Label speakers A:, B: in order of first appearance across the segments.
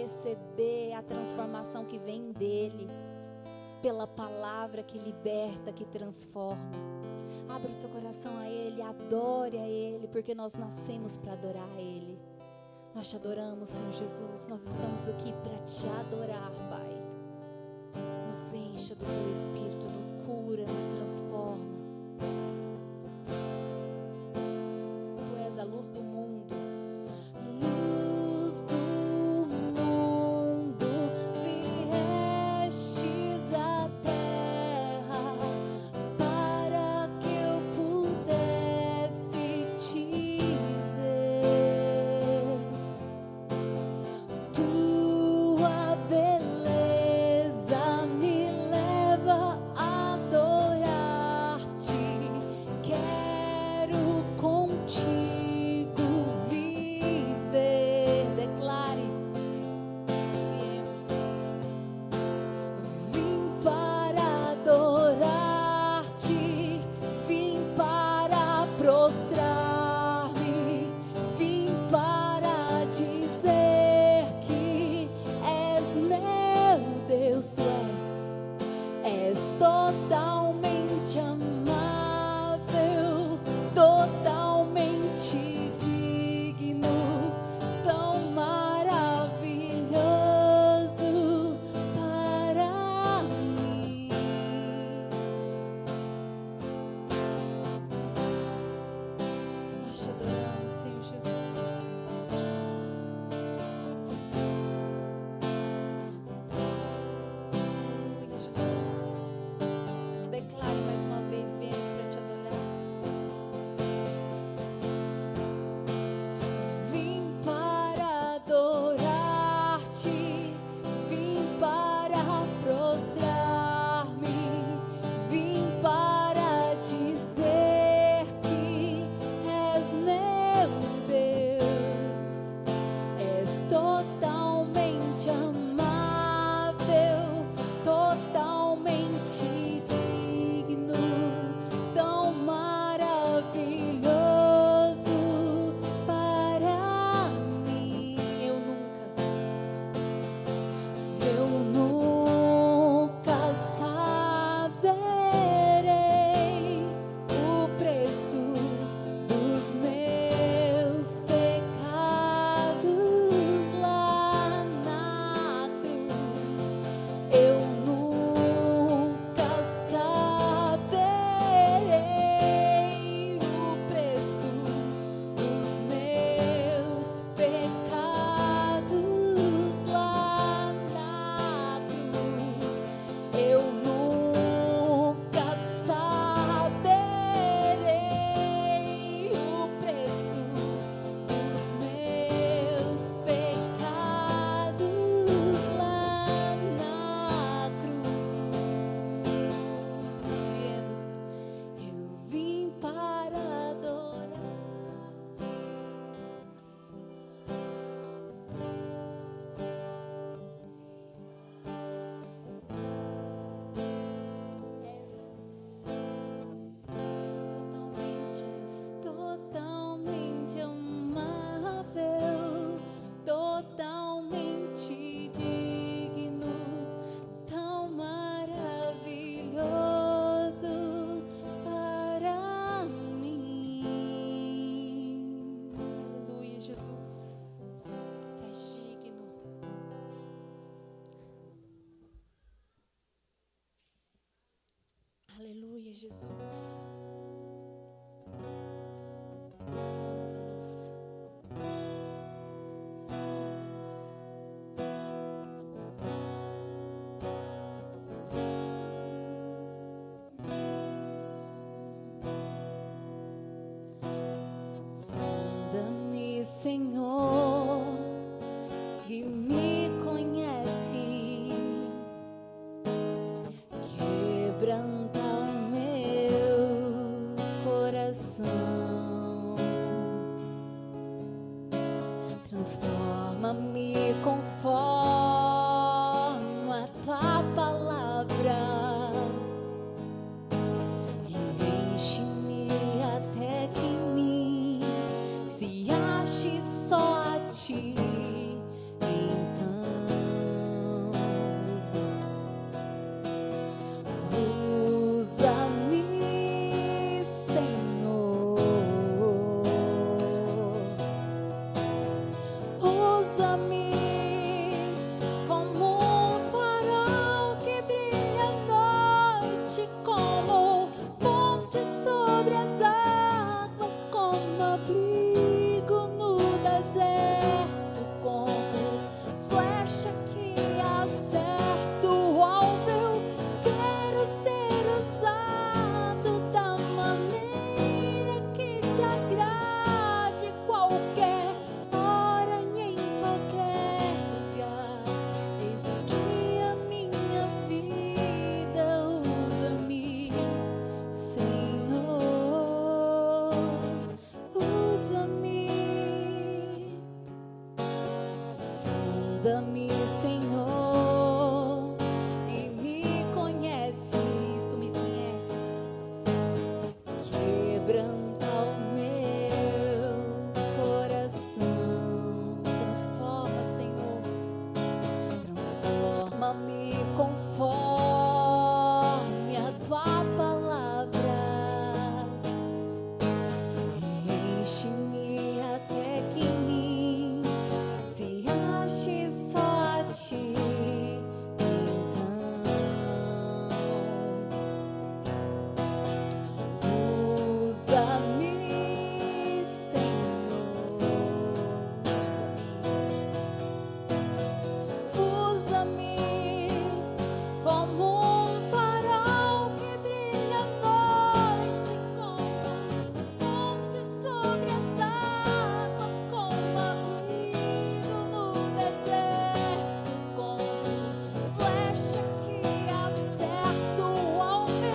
A: receber a transformação que vem dele, pela palavra que liberta, que transforma. Abra o seu coração a Ele, adore a Ele, porque nós nascemos para adorar a Ele. Nós te adoramos, Senhor Jesus, nós estamos aqui para te adorar, Pai. Nos encha do teu Espírito, nos cura, nos transforma. Tu és a luz do mundo. Luz do mundo, viestes à terra para que eu pudesse te ver. Tua beleza me leva a adorar-te. Quero contigo viver. Declare. Vim para adorar-te, vim para prostrar-me, vim para dizer que és meu Deus, tu és totalmente amável, totalmente digno, tão maravilhoso para mim. Nós te adoramos, Senhor Jesus. Aleluia, Jesus. Declare mais uma vez, viemos para te adorar. Vim para adorar-te, vim para prostrar-me, vim para dizer que és meu Deus, és totalmente amável, totalmente digno, tão maravilhoso para mim. Eu nunca saberei o preço dos meus pecados lá na cruz. Eu nunca saberei o preço dos meus pecados lá na cruz. Eu nunca saberei o preço dos meus pecados lá na cruz. Eu vim para adorar. És totalmente amável, totalmente digno, tão maravilhoso para mim. Aleluia, Jesus. Tu és digno. Aleluia, Jesus. Sonda-nos. Sonda-nos. Sonda-me, Senhor, e me conhece. Quebranta o meu coração, transforma-me conforme a tua palavra e enche-me até que em mim se ache só a ti. Em Usa-me, Senhor, e me conheces, tu me conheces. Quebranta o meu coração. Transforma, Senhor. Transforma-me conforme a tua palavra. Enche-me até que em mim se ache só a ti. Usa-me, Senhor. Usa-me como um farol que brilha à noite, como ponte sobre as águas, como abrigo no deserto, como flecha que acerta o alvo.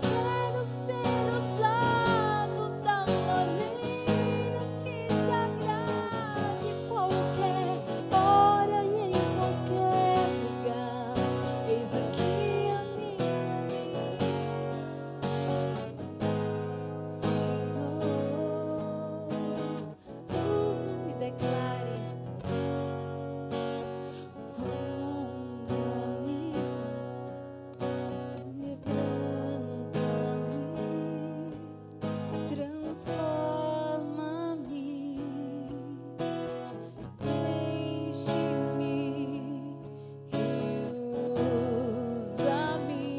A: Quero ser usado da maneira que te agrade, qualquer hora e em qualquer lugar. Eis aqui a minha vida, Senhor. Usa-me, declare. Honra-me, quebranta-me, transforma-me, enche-me e usa-me,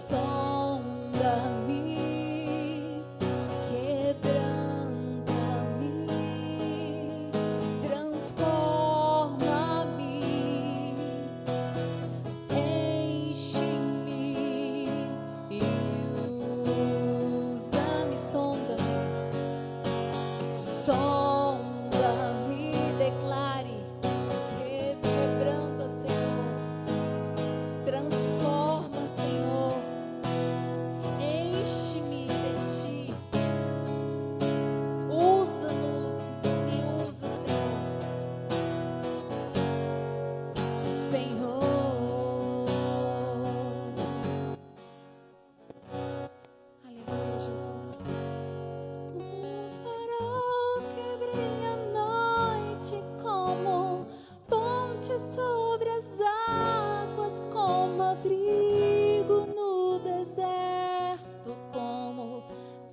A: sonda-me, quebranta-me, transforma-me, enche-me e usa-me, sonda-me, declare, quebranta, Senhor, transforma, Senhor, enche-me de ti, usa-nos, me usa, Senhor. Aleluia, Jesus. Um farol que brilha à noite, como ponte sobre as águas, como abrigo no deserto, como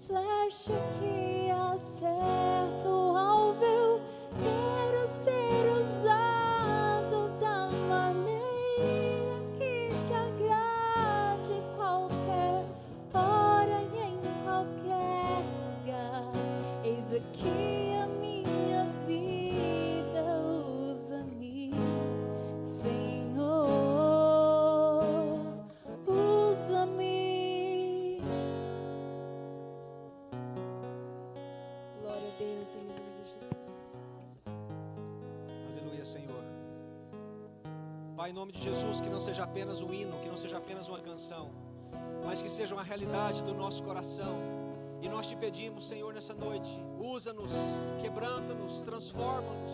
A: flecha que acerta o alvo. Eu quero ser usado da maneira que te agrade, qualquer hora e em qualquer lugar. Eis aqui a minha vida, usa-me, Senhor, usa-me. Glória a Deus, aleluia, Jesus.
B: Aleluia, Senhor. Pai, em nome de Jesus, que não seja apenas um hino, que não seja apenas uma canção, mas que seja uma realidade do nosso coração. E nós te pedimos, Senhor, nessa noite, usa-nos, quebranta-nos, transforma-nos,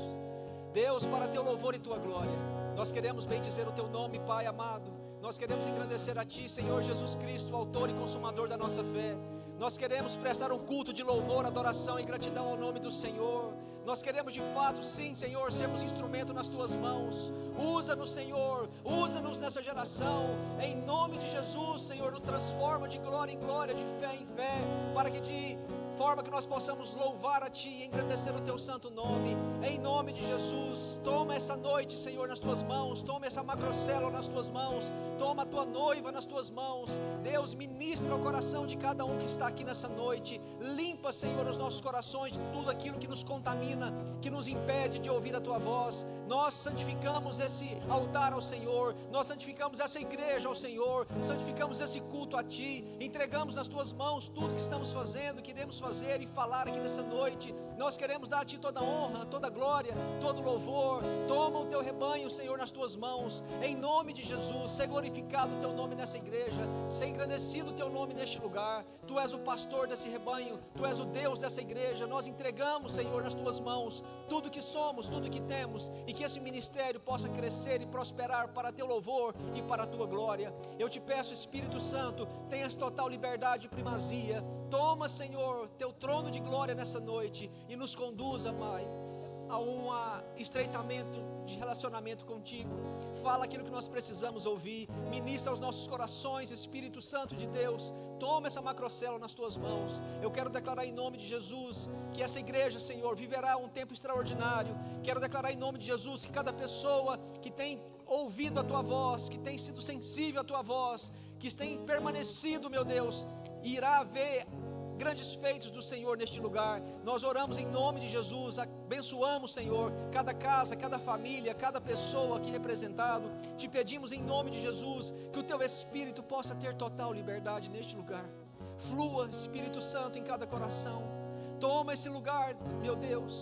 B: Deus, para teu louvor e tua glória. Nós queremos bendizer o teu nome, Pai amado. Nós queremos engrandecer a ti, Senhor Jesus Cristo, o autor e consumador da nossa fé. Nós queremos prestar um culto de louvor, adoração e gratidão ao nome do Senhor. Nós queremos de fato, sim, Senhor, sermos instrumento nas tuas mãos. Usa-nos, Senhor, usa-nos nessa geração. Em nome de Jesus, Senhor, nos transforma de glória em glória, de fé em fé, para que de forma que nós possamos louvar a Ti e engrandecer o Teu santo nome. Em nome de Jesus, toma esta noite, Senhor, nas Tuas mãos. Toma essa macrocélula nas Tuas mãos. Toma a Tua noiva nas Tuas mãos. Deus, ministra o coração de cada um que está aqui nessa noite. Limpa, Senhor, os nossos corações de tudo aquilo que nos contamina, que nos impede de ouvir a Tua voz. Nós santificamos esse altar ao Senhor. Nós santificamos essa igreja ao Senhor. Santificamos esse culto a Ti. Entregamos nas Tuas mãos tudo que estamos fazendo, que iremos fazer e falar aqui nessa noite. Nós queremos dar a Ti toda a honra, toda a glória, todo o louvor. Toma o Teu teu rebanho, Senhor, nas tuas mãos, em nome de Jesus. Ser glorificado o teu nome nessa igreja, ser engrandecido o teu nome neste lugar. Tu és o pastor desse rebanho, tu és o Deus dessa igreja. Nós entregamos, Senhor, nas tuas mãos tudo que somos, tudo que temos, e que esse ministério possa crescer e prosperar para teu louvor e para a tua glória. Eu te peço, Espírito Santo, tenhas total liberdade e primazia. Toma, Senhor, teu trono de glória nessa noite e nos conduza, Pai, a um estreitamento de relacionamento contigo. Fala aquilo que nós precisamos ouvir, ministra aos nossos corações, Espírito Santo de Deus. Toma essa macrocélula nas tuas mãos. Eu quero declarar em nome de Jesus que essa igreja, Senhor, viverá um tempo extraordinário. Quero declarar em nome de Jesus que cada pessoa que tem ouvido a tua voz, que tem sido sensível à tua voz, que tem permanecido, meu Deus, irá ver grandes feitos do Senhor neste lugar. Nós oramos em nome de Jesus, abençoamos, Senhor, cada casa, cada família, cada pessoa aqui representado. Te pedimos em nome de Jesus que o teu Espírito possa ter total liberdade neste lugar. Flua, Espírito Santo, em cada coração. Toma esse lugar, meu Deus.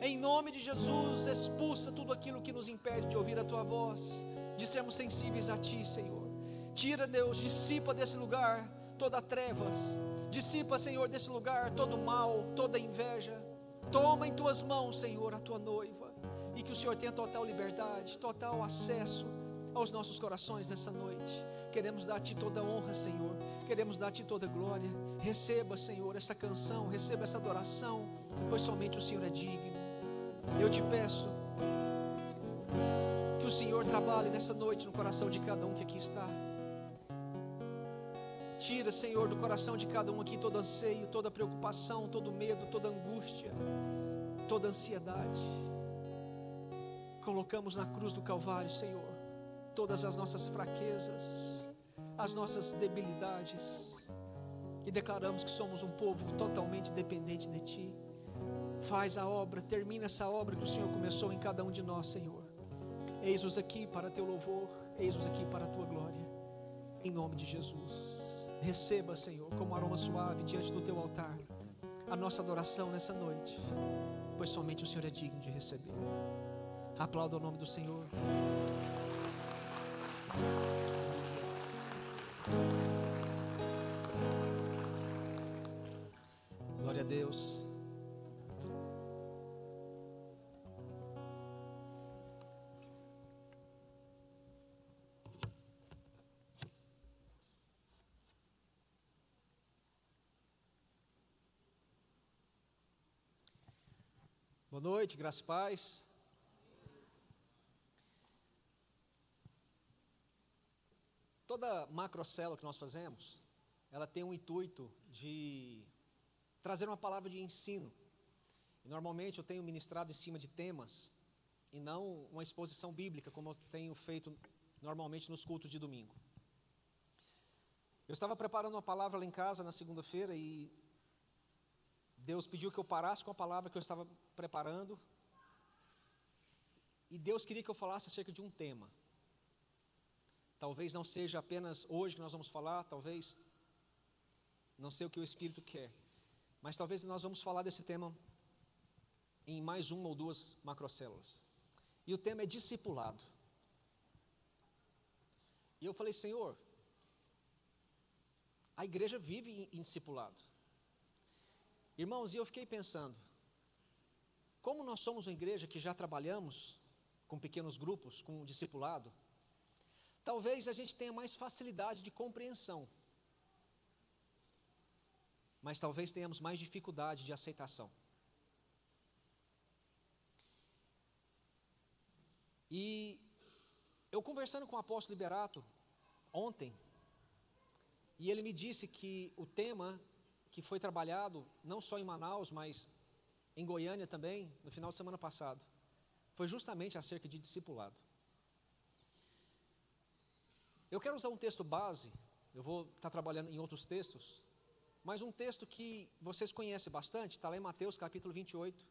B: Em nome de Jesus, expulsa tudo aquilo que nos impede de ouvir a tua voz, de sermos sensíveis a ti, Senhor. Tira, Deus, dissipa desse lugar toda trevas. Dissipa, Senhor, desse lugar todo mal, toda inveja. Toma em tuas mãos, Senhor, a tua noiva, e que o Senhor tenha total liberdade, total acesso aos nossos corações nessa noite. Queremos dar-te toda honra, Senhor. Queremos dar-te toda glória. Receba, Senhor, essa canção, receba essa adoração, pois somente o Senhor é digno. Eu te peço que o Senhor trabalhe nessa noite no coração de cada um que aqui está. Tira, Senhor, do coração de cada um aqui todo anseio, toda preocupação, todo medo, toda angústia, toda ansiedade. Colocamos na cruz do Calvário, Senhor, todas as nossas fraquezas, as nossas debilidades, e declaramos que somos um povo totalmente dependente de Ti. Faz a obra, termina essa obra que o Senhor começou em cada um de nós, Senhor. Eis-nos aqui para Teu louvor, eis-nos aqui para a Tua glória, em nome de Jesus. Receba, Senhor, como aroma suave diante do teu altar, a nossa adoração nessa noite, pois somente o Senhor é digno de receber. Aplauda o nome do Senhor. Glória a Deus. Boa noite, graça e paz. Toda macrocélula que nós fazemos, ela tem um intuito de trazer uma palavra de ensino. E normalmente eu tenho ministrado em cima de temas, e não uma exposição bíblica, como eu tenho feito normalmente nos cultos de domingo. Eu estava preparando uma palavra lá em casa na segunda-feira e Deus pediu que eu parasse com a palavra que eu estava preparando. E Deus queria que eu falasse acerca de um tema. Talvez não seja apenas hoje que nós vamos falar, talvez não sei o que o Espírito quer, mas talvez nós vamos falar desse tema em mais uma ou duas macrocélulas. E o tema é discipulado. E eu falei, Senhor, a igreja vive em discipulado. Irmãos, e eu fiquei pensando, como nós somos uma igreja que já trabalhamos com pequenos grupos, com discipulado, talvez a gente tenha mais facilidade de compreensão, mas talvez tenhamos mais dificuldade de aceitação. E eu conversando com o apóstolo Liberato ontem, e ele me disse que o tema que foi trabalhado, não só em Manaus, mas em Goiânia também, no final de semana passado, foi justamente acerca de discipulado. Eu quero usar um texto base, eu vou estar trabalhando em outros textos, mas um texto que vocês conhecem bastante, está lá em Mateus capítulo 28.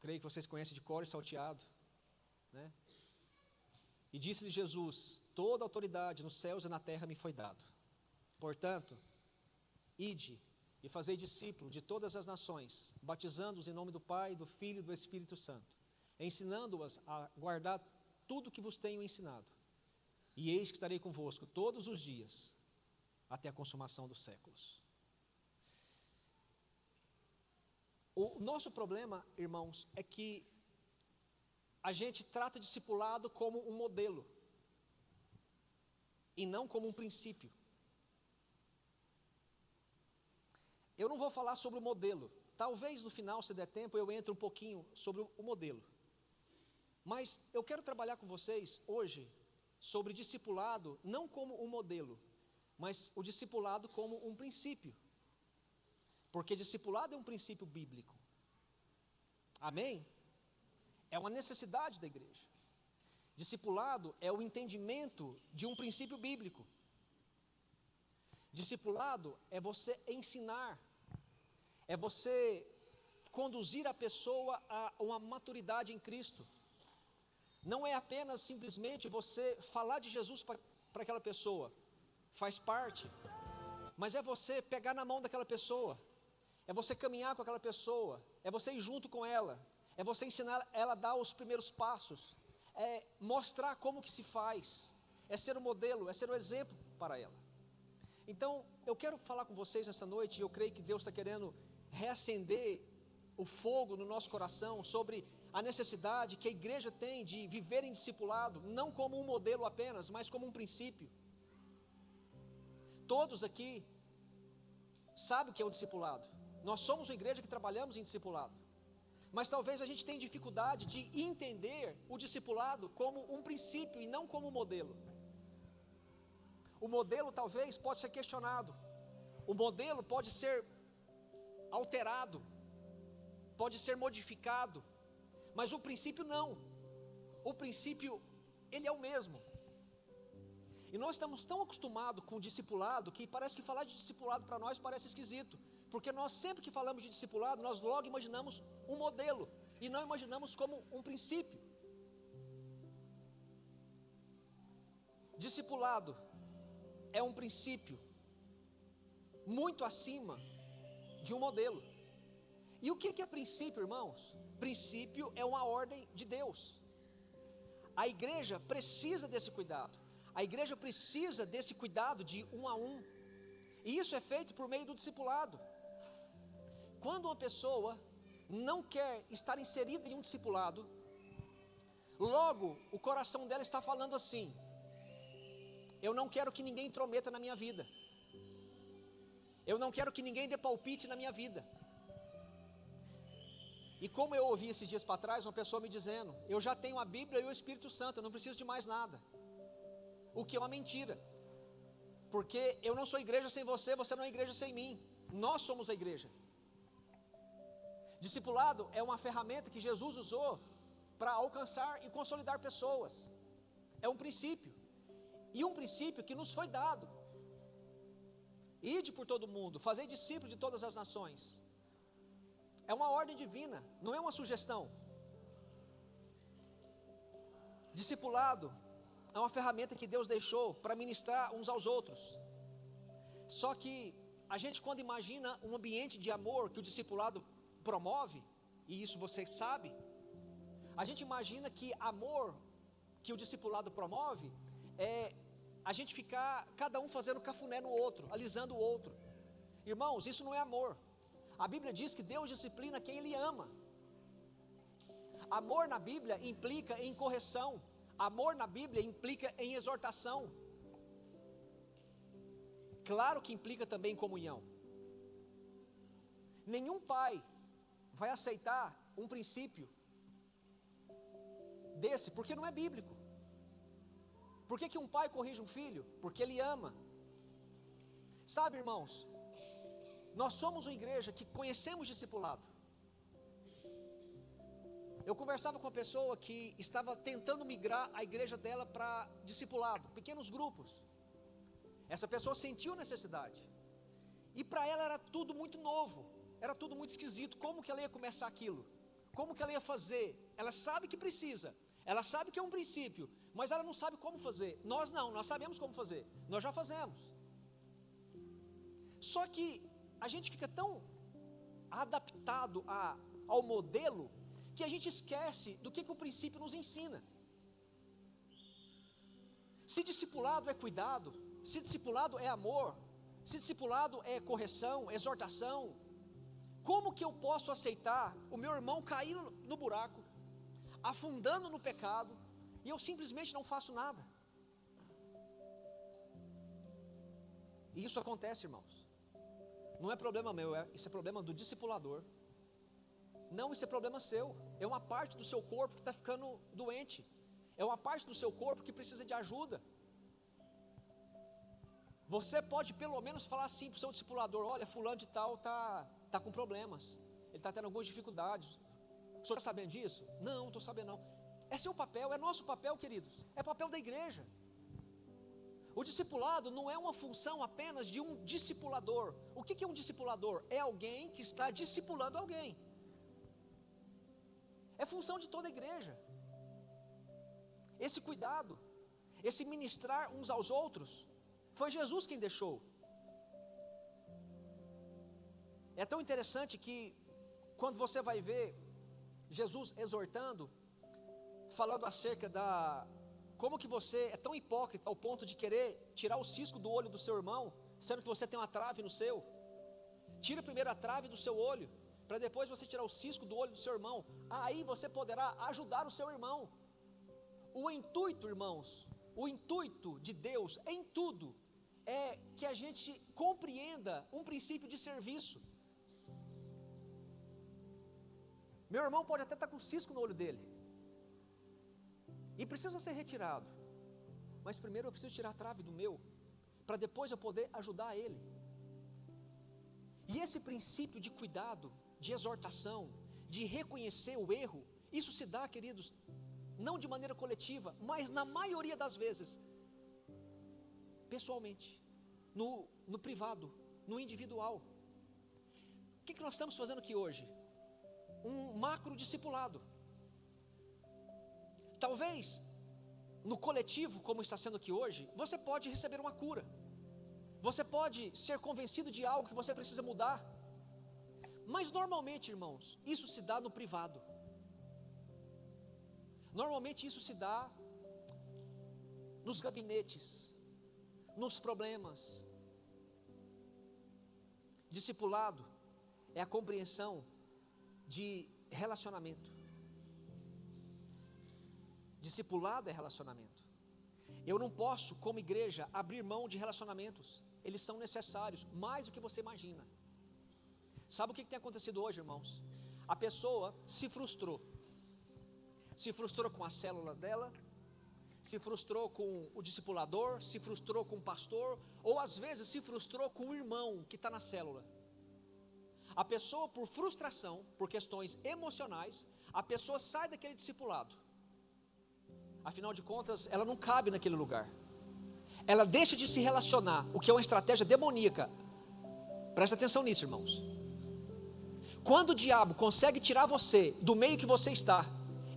B: Creio que vocês conhecem de cor e salteado, né? E disse-lhe Jesus, toda autoridade nos céus e na terra me foi dado. Portanto, ide e fazei discípulo de todas as nações, batizando-os em nome do Pai, do Filho e do Espírito Santo, ensinando-as a guardar tudo que vos tenho ensinado. E eis que estarei convosco todos os dias, até a consumação dos séculos. O nosso problema, irmãos, é que a gente trata discipulado como um modelo, e não como um princípio. Eu não vou falar sobre o modelo. Talvez no final, se der tempo, eu entre um pouquinho sobre o modelo. Mas eu quero trabalhar com vocês hoje sobre discipulado, não como um modelo, mas o discipulado como um princípio. Porque discipulado é um princípio bíblico. Amém? É uma necessidade da igreja. Discipulado é o entendimento de um princípio bíblico. Discipulado é você ensinar, é você conduzir a pessoa a uma maturidade em Cristo. Não é apenas simplesmente você falar de Jesus para aquela pessoa, faz parte, mas é você pegar na mão daquela pessoa, é você caminhar com aquela pessoa, é você ir junto com ela, é você ensinar ela a dar os primeiros passos, é mostrar como que se faz, é ser o modelo, é ser o exemplo para ela. Então, eu quero falar com vocês nessa noite, e eu creio que Deus está querendo reacender o fogo no nosso coração sobre a necessidade que a igreja tem de viver em discipulado, não como um modelo apenas, mas como um princípio. Todos aqui sabem o que é um discipulado. Nós somos uma igreja que trabalhamos em discipulado, mas talvez a gente tenha dificuldade de entender o discipulado como um princípio e não como um modelo. O modelo talvez pode ser questionado, o modelo pode ser alterado, pode ser modificado, mas o princípio não. O princípio, ele é o mesmo. E nós estamos tão acostumados com o discipulado que parece que falar de discipulado para nós parece esquisito, porque nós sempre que falamos de discipulado, nós logo imaginamos um modelo e não imaginamos como um princípio. Discipulado é um princípio muito acima de um modelo. E o que é princípio, irmãos? Princípio é uma ordem de Deus. A igreja precisa desse cuidado. A igreja precisa desse cuidado de um a um. E isso é feito por meio do discipulado. Quando uma pessoa não quer estar inserida em um discipulado, logo o coração dela está falando assim: eu não quero que ninguém intrometa na minha vida. Eu não quero que ninguém dê palpite na minha vida. E como eu ouvi esses dias para trás, uma pessoa me dizendo: eu já tenho a Bíblia e o Espírito Santo, eu não preciso de mais nada. O que é uma mentira. Porque eu não sou igreja sem você, você não é igreja sem mim. Nós somos a igreja. Discipulado é uma ferramenta que Jesus usou para alcançar e consolidar pessoas. É um princípio. E um princípio que nos foi dado. Ide por todo mundo, fazei discípulos de todas as nações. É uma ordem divina, não é uma sugestão. Discipulado é uma ferramenta que Deus deixou para ministrar uns aos outros. Só que a gente, quando imagina um ambiente de amor que o discipulado promove, e isso você sabe, a gente imagina que amor que o discipulado promove é a gente ficar cada um fazendo cafuné no outro, alisando o outro. Irmãos, isso não é amor. A Bíblia diz que Deus disciplina quem Ele ama. Amor na Bíblia implica em correção. Amor na Bíblia implica em exortação. Claro que implica também em comunhão. Nenhum pai vai aceitar um princípio desse, porque não é bíblico. Por que um pai corrige um filho? Porque ele ama. Sabe, irmãos, nós somos uma igreja que conhecemos discipulado. Eu conversava com uma pessoa que estava tentando migrar a igreja dela para discipulado, pequenos grupos. Essa pessoa sentiu necessidade. E para ela era tudo muito novo, era tudo muito esquisito. Como que ela ia começar aquilo? Como que ela ia fazer? Ela sabe que precisa, ela sabe que é um princípio, mas ela não sabe como fazer. Nós não, nós sabemos como fazer, nós já fazemos. Só que a gente fica tão adaptado ao modelo, que a gente esquece do que o princípio nos ensina. Se discipulado é cuidado, se discipulado é amor, se discipulado é correção, exortação, como que eu posso aceitar o meu irmão cair no buraco, afundando no pecado, e eu simplesmente não faço nada? E isso acontece, irmãos. Não é problema meu, isso é problema do discipulador. Não, isso é problema seu. É uma parte do seu corpo que está ficando doente. É uma parte do seu corpo que precisa de ajuda. Você pode pelo menos falar assim para o seu discipulador: olha, fulano de tal está com problemas, ele está tendo algumas dificuldades. O senhor está sabendo disso? Não, não estou sabendo não. É seu papel, é nosso papel, queridos. É papel da igreja. O discipulado não é uma função apenas de um discipulador. O que é um discipulador? É alguém que está discipulando alguém. É função de toda a igreja. Esse cuidado, esse ministrar uns aos outros, foi Jesus quem deixou. É tão interessante que, quando você vai ver Jesus exortando, falando acerca como que você é tão hipócrita ao ponto de querer tirar o cisco do olho do seu irmão, sendo que você tem uma trave no seu. Tira primeiro a trave do seu olho, para depois você tirar o cisco do olho do seu irmão. Aí você poderá ajudar o seu irmão. O intuito, irmãos, o intuito de Deus em tudo é que a gente compreenda um princípio de serviço. Meu irmão pode até estar com cisco no olho dele, e precisa ser retirado, mas primeiro eu preciso tirar a trave do meu, para depois eu poder ajudar ele. E esse princípio de cuidado, de exortação, de reconhecer o erro, isso se dá, queridos, não de maneira coletiva, mas na maioria das vezes, pessoalmente, no privado, no individual. O que nós estamos fazendo aqui hoje? Um macro discipulado. Talvez, no coletivo, como está sendo aqui hoje, você pode receber uma cura. Você pode ser convencido de algo que você precisa mudar. Mas normalmente, irmãos, isso se dá no privado. Normalmente isso se dá nos gabinetes, nos problemas. Discipulado é a compreensão de relacionamento. Discipulado é relacionamento. Eu não posso, como igreja, abrir mão de relacionamentos. Eles são necessários, mais do que você imagina. Sabe o que tem acontecido hoje, irmãos? A pessoa se frustrou. Se frustrou com a célula dela, se frustrou com o discipulador, se frustrou com o pastor, ou às vezes se frustrou com o irmão que está na célula. A pessoa, por frustração, por questões emocionais, a pessoa sai daquele discipulado. Afinal de contas, ela não cabe naquele lugar. Ela deixa de se relacionar, o que é uma estratégia demoníaca. Presta atenção nisso, irmãos. Quando o diabo consegue tirar você do meio que você está,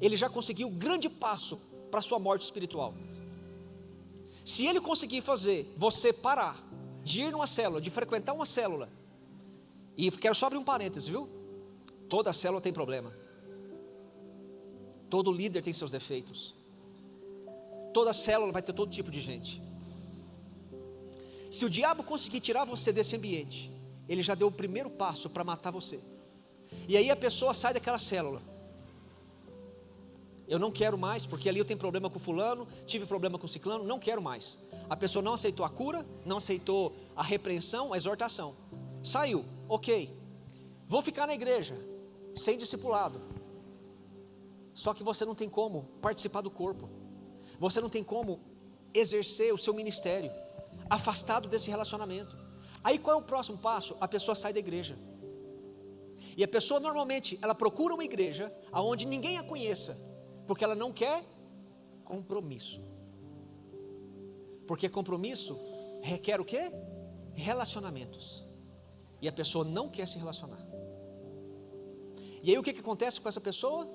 B: ele já conseguiu um grande passo para a sua morte espiritual. Se ele conseguir fazer você parar de ir numa célula, de frequentar uma célula, e quero só abrir um parênteses, viu? Toda célula tem problema. Todo líder tem seus defeitos. Toda célula vai ter todo tipo de gente. Se o diabo conseguir tirar você desse ambiente, ele já deu o primeiro passo para matar você. E aí a pessoa sai daquela célula. Eu não quero mais, porque ali eu tenho problema com fulano, tive problema com ciclano, não quero mais. A pessoa não aceitou a cura, não aceitou a repreensão, a exortação. Saiu, ok. Vou ficar na igreja, sem discipulado. Só que você não tem como participar do corpo. Você não tem como exercer o seu ministério, afastado desse relacionamento. Aí qual é o próximo passo? A pessoa sai da igreja. E a pessoa normalmente, ela procura uma igreja onde ninguém a conheça, porque ela não quer compromisso. Porque compromisso requer o quê? Relacionamentos. E a pessoa não quer se relacionar. E aí o que acontece com essa pessoa?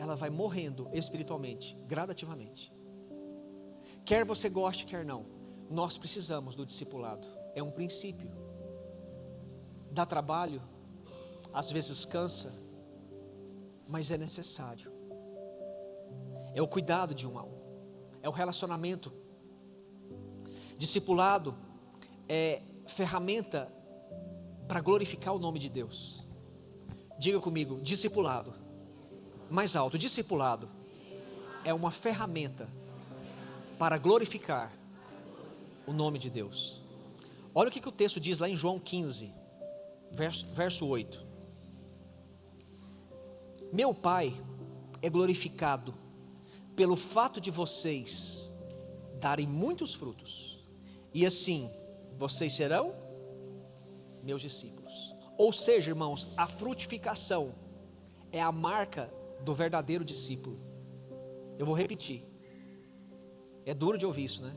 B: Ela vai morrendo espiritualmente, gradativamente. Quer você goste, quer não, nós precisamos do discipulado. É um princípio. Dá trabalho, às vezes cansa, mas é necessário. É o cuidado de um a um, é o relacionamento. Discipulado é ferramenta para glorificar o nome de Deus. Diga comigo, discipulado. Mais alto, discipulado é uma ferramenta para glorificar o nome de Deus. Olha o que o texto diz lá em João 15, verso 8. Meu Pai é glorificado pelo fato de vocês darem muitos frutos, e assim vocês serão meus discípulos. Ou seja, irmãos, a frutificação é a marca do verdadeiro discípulo. Eu vou repetir. É duro de ouvir isso, né?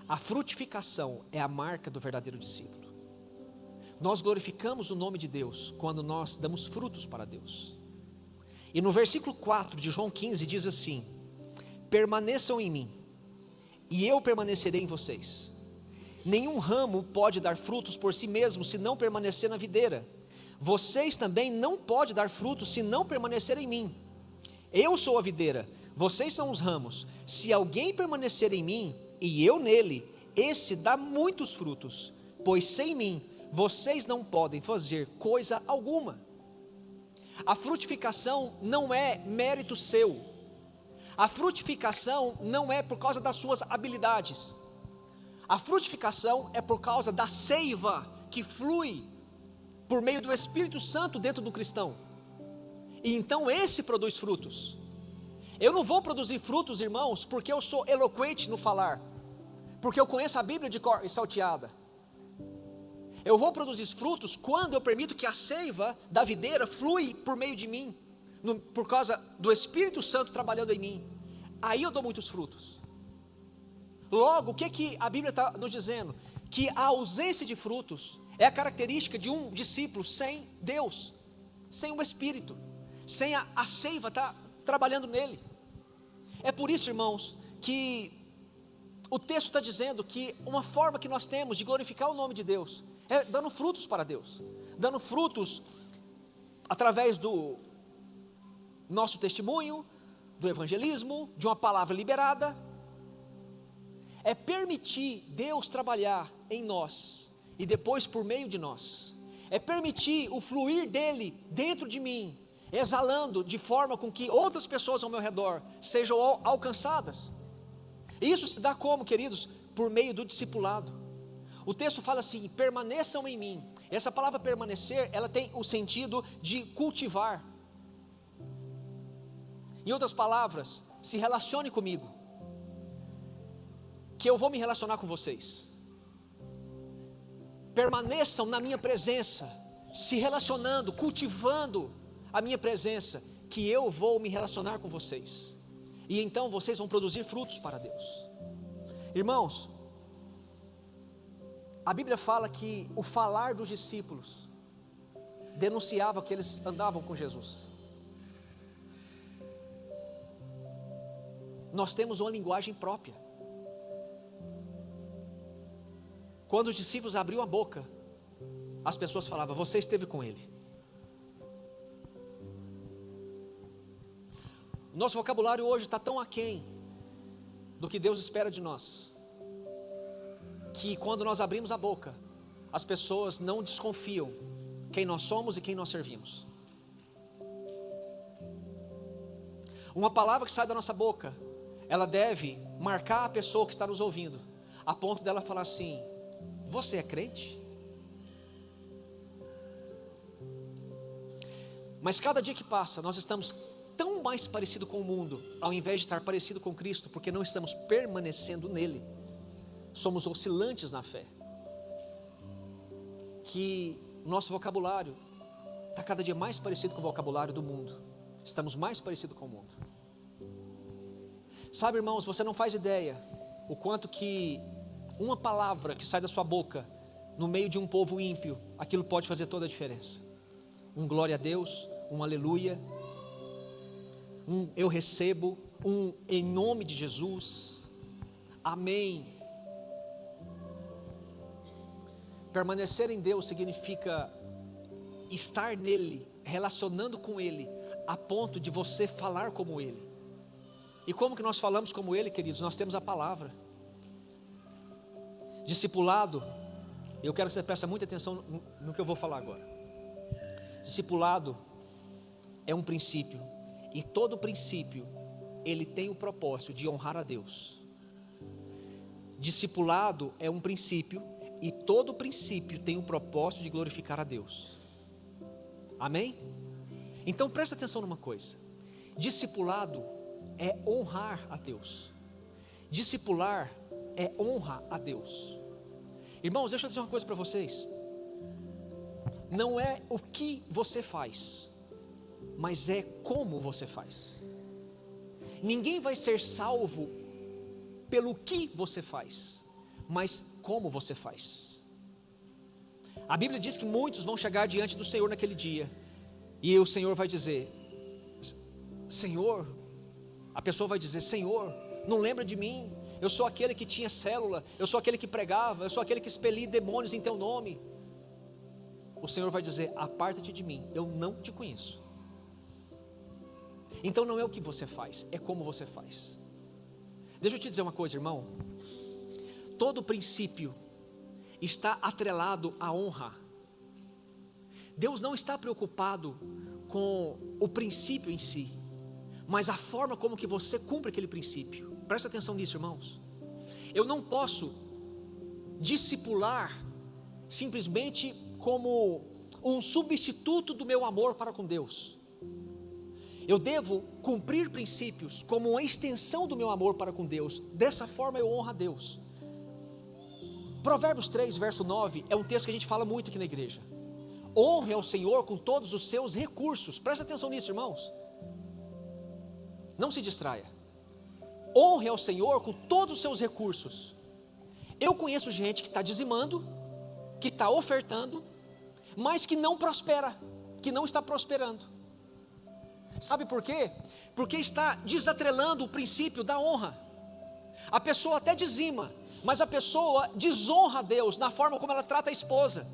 B: A frutificação é a marca do verdadeiro discípulo. Nós glorificamos o nome de Deus quando nós damos frutos para Deus. E no versículo 4 de João 15 diz assim: permaneçam em mim, e eu permanecerei em vocês. Nenhum ramo pode dar frutos por si mesmo se não permanecer na videira. Vocês também não podem dar frutos se não permanecer em mim. Eu sou a videira, vocês são os ramos. Se alguém permanecer em mim e eu nele, esse dá muitos frutos, pois sem mim vocês não podem fazer coisa alguma. A frutificação não é mérito seu. A frutificação não é por causa das suas habilidades. A frutificação é por causa da seiva que flui por meio do Espírito Santo dentro do cristão. E então esse produz frutos. Eu não vou produzir frutos, irmãos, porque eu sou eloquente no falar, porque eu conheço a Bíblia de cor e salteada. Eu vou produzir frutos quando eu permito que a seiva da videira flui por meio de mim, por causa do Espírito Santo trabalhando em mim. Aí eu dou muitos frutos. Logo, o que a Bíblia está nos dizendo? Que a ausência de frutos é a característica de um discípulo sem Deus, sem o Espírito, sem a seiva tá trabalhando nele. É por isso, irmãos, que o texto está dizendo que uma forma que nós temos de glorificar o nome de Deus é dando frutos para Deus, dando frutos através do nosso testemunho, do evangelismo, de uma palavra liberada. É permitir Deus trabalhar em nós e depois por meio de nós. É permitir o fluir dele dentro de mim, exalando de forma com que outras pessoas ao meu redor sejam alcançadas. Isso se dá como, queridos? Por meio do discipulado. O texto fala assim: permaneçam em mim. Essa palavra permanecer, ela tem o sentido de cultivar. Em outras palavras, se relacione comigo, que eu vou me relacionar com vocês. Permaneçam na minha presença, se relacionando, cultivando a minha presença, que eu vou me relacionar com vocês. E então vocês vão produzir frutos para Deus. Irmãos, a Bíblia fala que o falar dos discípulos denunciava que eles andavam com Jesus. Nós temos uma linguagem própria. Quando os discípulos abriam a boca, as pessoas falavam: você esteve com ele. Nosso vocabulário hoje está tão aquém do que Deus espera de nós, que quando nós abrimos a boca, as pessoas não desconfiam quem nós somos e quem nós servimos. Uma palavra que sai da nossa boca, ela deve marcar a pessoa que está nos ouvindo, a ponto dela falar assim: você é crente? Mas cada dia que passa, nós estamos tão mais parecidos com o mundo, ao invés de estar parecido com Cristo, porque não estamos permanecendo nele. Somos oscilantes na fé, que nosso vocabulário está cada dia mais parecido com o vocabulário do mundo. Estamos mais parecidos com o mundo. Sabe, irmãos, você não faz ideia o quanto que uma palavra que sai da sua boca no meio de um povo ímpio, aquilo pode fazer toda a diferença. Um glória a Deus, um aleluia, um eu recebo, um em nome de Jesus, amém. Permanecer em Deus significa estar nele, relacionando com ele, a ponto de você falar como Ele. E como que nós falamos como Ele, queridos? Nós temos a palavra. Discipulado, eu quero que você preste muita atenção no que eu vou falar agora. Discipulado é um princípio, e todo princípio, ele tem o propósito de honrar a Deus. Discipulado é um princípio, e todo princípio tem o propósito de glorificar a Deus. Amém? Então presta atenção numa coisa: discipulado é honrar a Deus. Discipular é honra a Deus. Irmãos, deixa eu dizer uma coisa para vocês. Não é o que você faz, mas é como você faz. Ninguém vai ser salvo pelo que você faz, mas como você faz. A Bíblia diz que muitos vão chegar diante do Senhor naquele dia, e o Senhor vai dizer: Senhor, a pessoa vai dizer: Senhor, não lembra de mim? Eu sou aquele que tinha célula, eu sou aquele que pregava, eu sou aquele que expeli demônios em teu nome. O Senhor vai dizer: aparta-te de mim, eu não te conheço. Então não é o que você faz, é como você faz. Deixa eu te dizer uma coisa, irmão. Todo princípio está atrelado à honra. Deus não está preocupado com o princípio em si, mas a forma como que você cumpre aquele princípio. Presta atenção nisso, irmãos. Eu não posso discipular simplesmente como um substituto do meu amor para com Deus. Eu devo cumprir princípios como uma extensão do meu amor para com Deus. Dessa forma eu honro a Deus. Provérbios 3, verso 9, é um texto que a gente fala muito aqui na igreja. Honre ao Senhor com todos os seus recursos. Presta atenção nisso, irmãos. Não se distraia. Honre ao Senhor com todos os seus recursos. Eu conheço gente que está dizimando, que está ofertando, mas que não prospera, que não está prosperando. Sabe por quê? Porque está desatrelando o princípio da honra. A pessoa até dizima, mas a pessoa desonra a Deus na forma como ela trata a esposa.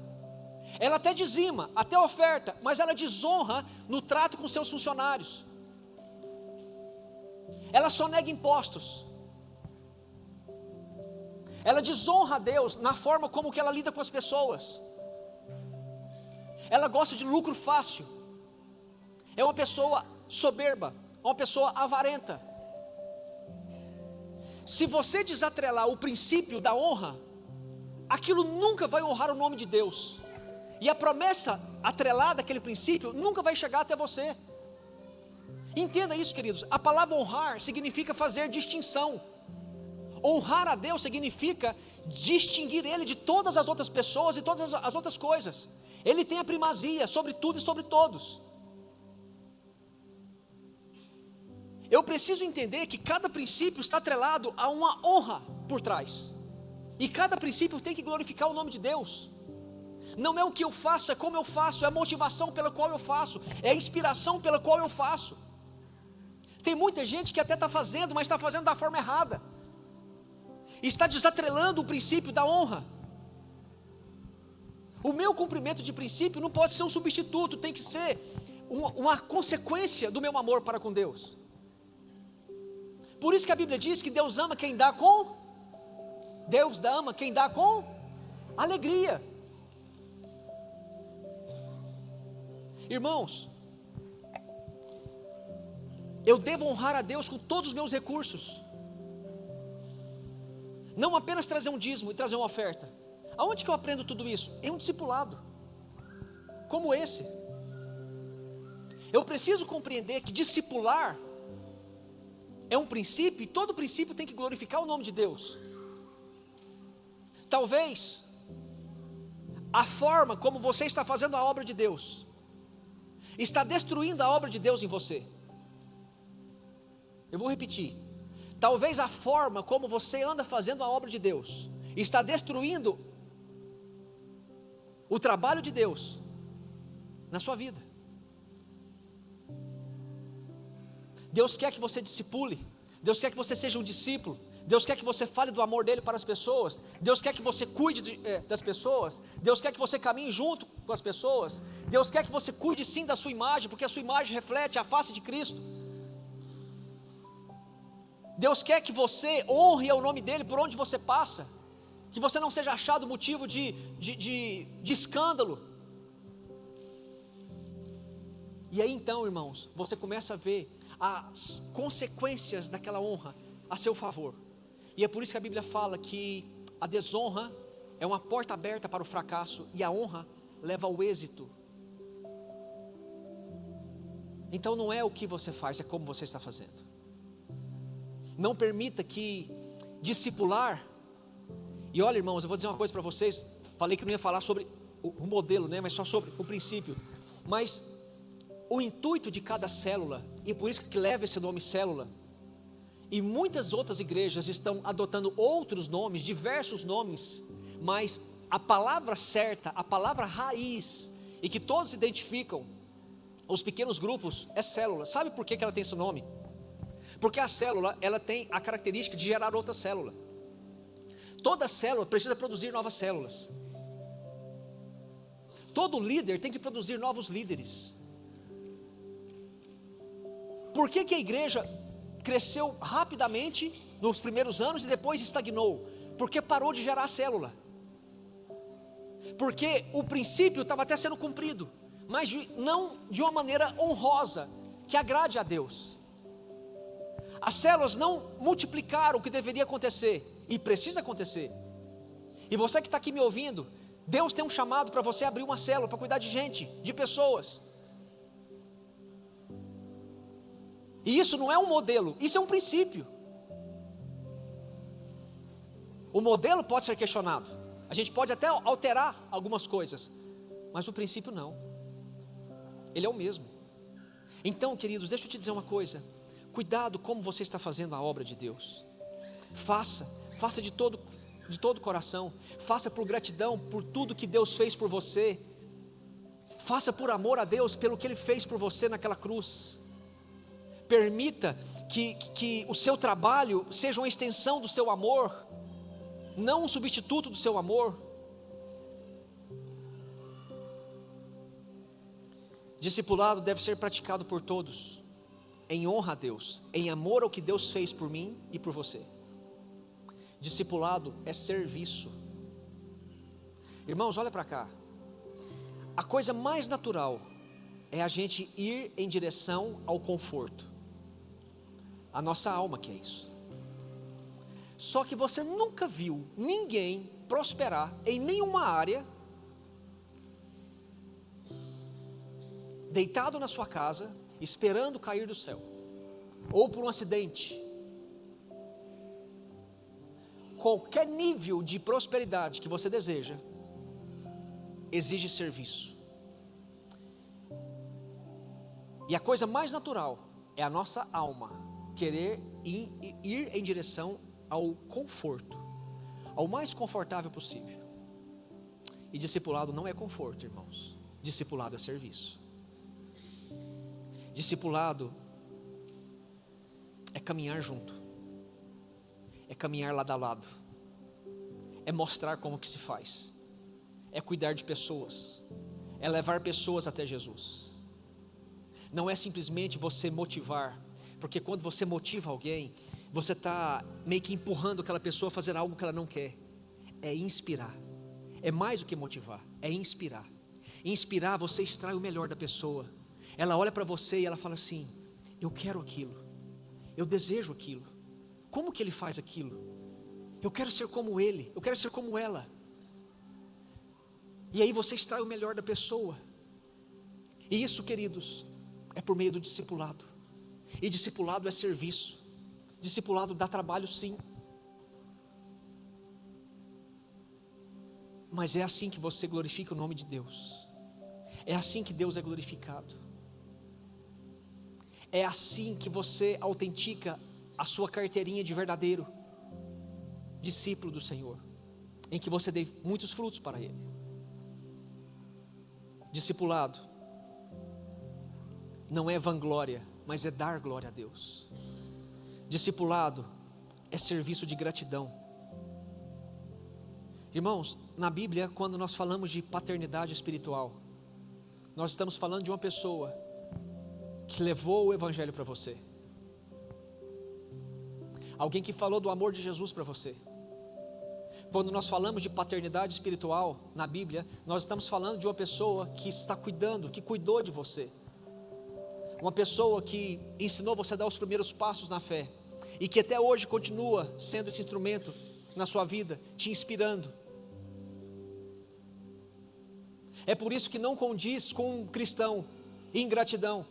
B: Ela até dizima, até oferta, mas ela desonra no trato com seus funcionários. Ela só nega impostos. Ela desonra a Deus na forma como que ela lida com as pessoas. Ela gosta de lucro fácil. É uma pessoa soberba, uma pessoa avarenta. Se você desatrelar o princípio da honra, aquilo nunca vai honrar o nome de Deus. E a promessa atrelada àquele princípio nunca vai chegar até você. Entenda isso, queridos. A palavra honrar significa fazer distinção. Honrar a Deus significa distinguir Ele de todas as outras pessoas e todas as outras coisas. Ele tem a primazia sobre tudo e sobre todos. Eu preciso entender que cada princípio está atrelado a uma honra por trás. E cada princípio tem que glorificar o nome de Deus. Não é o que eu faço, é como eu faço, é a motivação pela qual eu faço, é a inspiração pela qual eu faço. Tem muita gente que até está fazendo, mas está fazendo da forma errada. Está desatrelando o princípio da honra. O meu cumprimento de princípio não pode ser um substituto, tem que ser uma consequência do meu amor para com Deus. Por isso que a Bíblia diz que Deus ama quem dá com... Deus ama quem dá com alegria. Irmãos, eu devo honrar a Deus com todos os meus recursos. Não apenas trazer um dízimo e trazer uma oferta. Aonde que eu aprendo tudo isso? Em um discipulado como esse. Eu preciso compreender que discipular é um princípio, e todo princípio tem que glorificar o nome de Deus. Talvez a forma como você está fazendo a obra de Deus está destruindo a obra de Deus em você. Eu vou repetir. Talvez a forma como você anda fazendo a obra de Deus está destruindo o trabalho de Deus na sua vida. Deus quer que você discipule, Deus quer que você seja um discípulo, Deus quer que você fale do amor dele para as pessoas. Deus quer que você cuide das pessoas. Deus quer que você caminhe junto com as pessoas. Deus quer que você cuide sim da sua imagem, porque a sua imagem reflete a face de Cristo. Deus quer que você honre o nome dele por onde você passa, que você não seja achado motivo de escândalo. E aí então, irmãos, você começa a ver as consequências daquela honra a seu favor. E é por isso que a Bíblia fala que a desonra é uma porta aberta para o fracasso e a honra leva ao êxito. Então não é o que você faz, é como você está fazendo. Não permita que discipular, e olha, irmãos, eu vou dizer uma coisa para vocês. Falei que não ia falar sobre o modelo, né, mas só sobre o princípio. Mas o intuito de cada célula, e por isso que leva esse nome célula, e muitas outras igrejas estão adotando outros nomes, diversos nomes, mas a palavra certa, a palavra raiz, e que todos identificam os pequenos grupos, é célula. Sabe por que ela tem esse nome? Porque a célula, ela tem a característica de gerar outra célula. Toda célula precisa produzir novas células. Todo líder tem que produzir novos líderes. Por que a igreja cresceu rapidamente nos primeiros anos e depois estagnou? Porque parou de gerar célula. Porque o princípio estava até sendo cumprido, mas não de uma maneira honrosa, que agrade a Deus. As células não multiplicaram o que deveria acontecer, e precisa acontecer. E você que está aqui me ouvindo, Deus tem um chamado para você abrir uma célula, para cuidar de gente, de pessoas. E isso não é um modelo, isso é um princípio. O modelo pode ser questionado, a gente pode até alterar algumas coisas, mas o princípio não. Ele é o mesmo. Então, queridos, deixa eu te dizer uma coisa. Cuidado como você está fazendo a obra de Deus. Faça de todo o coração. Faça por gratidão por tudo que Deus fez por você. Faça por amor a Deus pelo que Ele fez por você naquela cruz. Permita que o seu trabalho seja uma extensão do seu amor, não um substituto do seu amor. Discipulado deve ser praticado por todos, em honra a Deus, em amor ao que Deus fez por mim e por você. Discipulado é serviço. Irmãos, olha para cá. A coisa mais natural é a gente ir em direção ao conforto. A nossa alma quer isso. Só que você nunca viu ninguém prosperar em nenhuma área deitado na sua casa, esperando cair do céu, ou por um acidente. Qualquer nível de prosperidade que você deseja, exige serviço. E a coisa mais natural é a nossa alma querer ir em direção ao conforto, ao mais confortável possível. E discipulado não é conforto, irmãos. Discipulado é serviço. Discipulado é caminhar junto, é caminhar lado a lado, é mostrar como que se faz, é cuidar de pessoas, é levar pessoas até Jesus. Não é simplesmente você motivar, porque quando você motiva alguém, você está meio que empurrando aquela pessoa a fazer algo que ela não quer. É inspirar, é mais do que motivar, é inspirar. Inspirar, você extrai o melhor da pessoa. Ela olha para você e ela fala assim: eu quero aquilo, eu desejo aquilo. Como que ele faz aquilo? Eu quero ser como ele, eu quero ser como ela. E aí você extrai o melhor da pessoa. E isso, queridos, é por meio do discipulado. E discipulado é serviço. Discipulado dá trabalho, sim. Mas é assim que você glorifica o nome de Deus. É assim que Deus é glorificado. É assim que você autentica a sua carteirinha de verdadeiro discípulo do Senhor, em que você dê muitos frutos para Ele. Discipulado não é vanglória, mas é dar glória a Deus. Discipulado é serviço de gratidão. Irmãos, na Bíblia, quando nós falamos de paternidade espiritual, nós estamos falando de uma pessoa que levou o Evangelho para você, alguém que falou do amor de Jesus para você. Quando nós falamos de paternidade espiritual na Bíblia, nós estamos falando de uma pessoa que está cuidando, que cuidou de você, uma pessoa que ensinou você a dar os primeiros passos na fé, e que até hoje continua sendo esse instrumento na sua vida, te inspirando. É por isso que não condiz com um cristão ingratidão.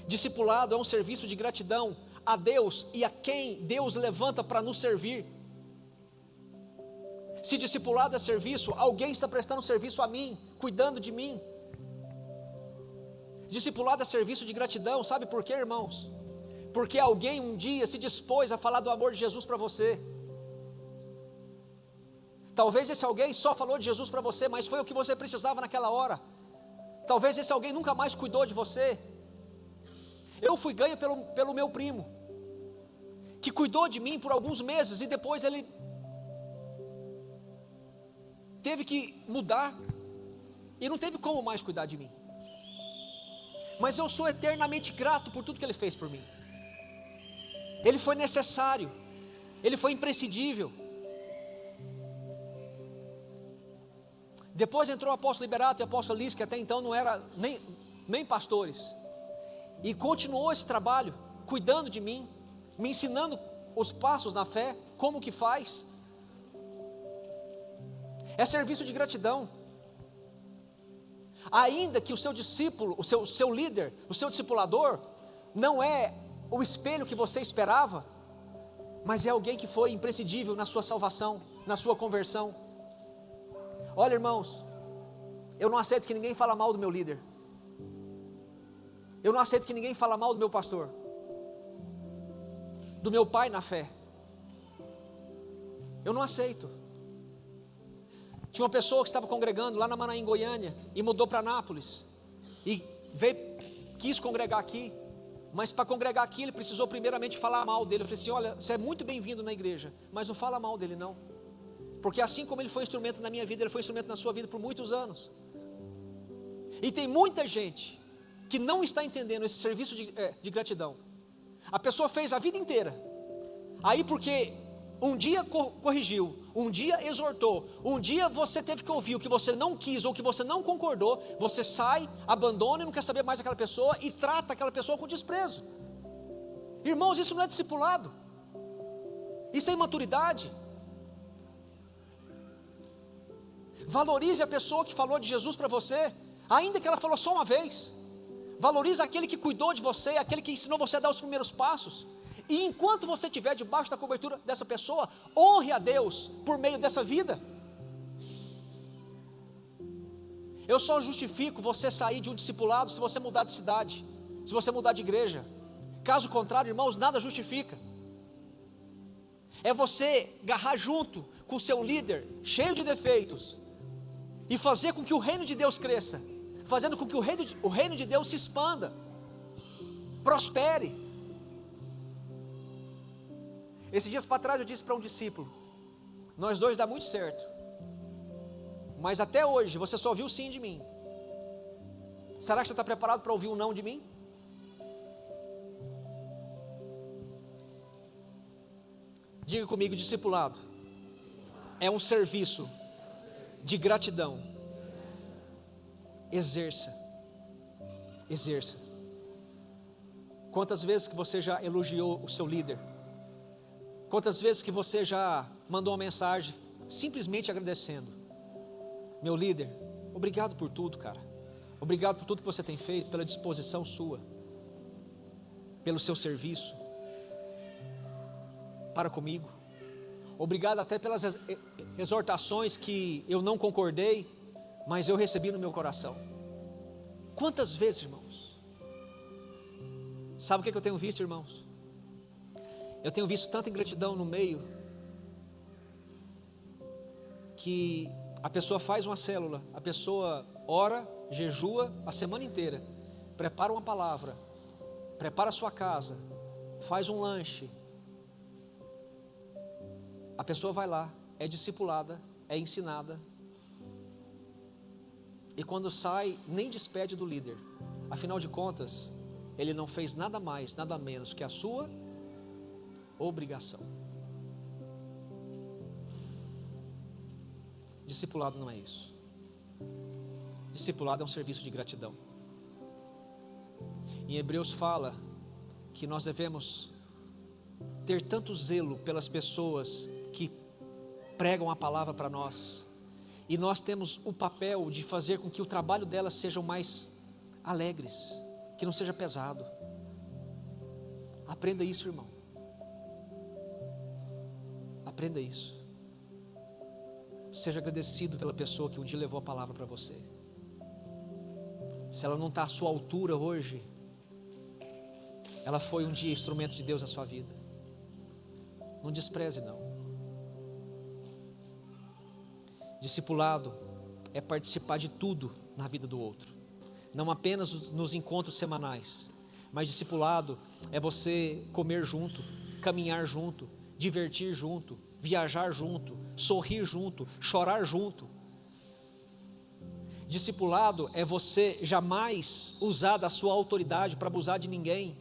B: Discipulado é um serviço de gratidão a Deus e a quem Deus levanta para nos servir. Se discipulado é serviço, alguém está prestando serviço a mim, cuidando de mim. Discipulado é serviço de gratidão, sabe por quê, irmãos? Porque alguém um dia se dispôs a falar do amor de Jesus para você. Talvez esse alguém só falou de Jesus para você, mas foi o que você precisava naquela hora. Talvez esse alguém nunca mais cuidou de você. Eu fui ganho pelo meu primo, que cuidou de mim por alguns meses, e depois ele teve que mudar, e não teve como mais cuidar de mim. Mas eu sou eternamente grato por tudo que ele fez por mim. Ele foi necessário, ele foi imprescindível. Depois entrou o apóstolo Liberato e o apóstolo Liz, que até então não eram nem pastores, e continuou esse trabalho, cuidando de mim, me ensinando os passos na fé, como que faz. É serviço de gratidão. Ainda que o seu discípulo, o seu líder, o seu discipulador, não é o espelho que você esperava, mas é alguém que foi imprescindível na sua salvação, na sua conversão. Olha, irmãos, eu não aceito que ninguém fale mal do meu líder. Eu não aceito que ninguém fale mal do meu pastor, do meu pai na fé. Eu não aceito. Tinha uma pessoa que estava congregando lá na Manaim, Goiânia, e mudou para Anápolis, e quis congregar aqui, mas para congregar aqui ele precisou primeiramente falar mal dele. Eu falei assim: olha, você é muito bem-vindo na igreja, mas não fala mal dele não, porque assim como ele foi instrumento na minha vida, ele foi instrumento na sua vida por muitos anos. E tem muita gente que não está entendendo esse serviço de gratidão. A pessoa fez a vida inteira, aí porque um dia corrigiu, um dia exortou, um dia você teve que ouvir o que você não quis ou que você não concordou, você sai, abandona e não quer saber mais daquela pessoa e trata aquela pessoa com desprezo. Irmãos, isso não é discipulado, isso é imaturidade. Valorize a pessoa que falou de Jesus para você, ainda que ela falou só uma vez. Valorize aquele que cuidou de você, aquele que ensinou você a dar os primeiros passos. E enquanto você estiver debaixo da cobertura dessa pessoa, honre a Deus por meio dessa vida. Eu só justifico você sair de um discipulado se você mudar de cidade, se você mudar de igreja. Caso contrário, irmãos, nada justifica. É você agarrar junto com o seu líder, cheio de defeitos, e fazer com que o reino de Deus cresça, fazendo com que o reino de Deus se expanda, prospere. Esses dias para trás eu disse para um discípulo: nós dois dá muito certo, mas até hoje você só ouviu sim de mim. Será que você está preparado para ouvir um não de mim? Diga comigo: discipulado é um serviço de gratidão. Exerça. Quantas vezes que você já elogiou o seu líder? Quantas vezes que você já mandou uma mensagem simplesmente agradecendo? Meu líder, obrigado por tudo, cara. Obrigado por tudo que você tem feito, pela disposição sua, pelo seu serviço para comigo. Obrigado até pelas exortações que eu não concordei, mas eu recebi no meu coração. Quantas vezes, irmãos? Sabe o que eu tenho visto, irmãos? Eu tenho visto tanta ingratidão no meio, que a pessoa faz uma célula, a pessoa ora, jejua a semana inteira, prepara uma palavra, prepara a sua casa, faz um lanche, a pessoa vai lá, é discipulada, é ensinada, e quando sai, nem despede do líder. Afinal de contas, ele não fez nada mais, nada menos que a sua obrigação. Discipulado não é isso. Discipulado é um serviço de gratidão. Em Hebreus fala que nós devemos ter tanto zelo pelas pessoas que pregam a palavra para nós, e nós temos o papel de fazer com que o trabalho delas sejam mais alegres, que não seja pesado. Aprenda isso, irmão. Aprenda isso. Seja agradecido pela pessoa que um dia levou a palavra para você. Se ela não está à sua altura hoje, ela foi um dia instrumento de Deus na sua vida. Não despreze, não. Discipulado é participar de tudo na vida do outro, não apenas nos encontros semanais, mas discipulado é você comer junto, caminhar junto, divertir junto, viajar junto, sorrir junto, chorar junto. Discipulado é você jamais usar da sua autoridade para abusar de ninguém.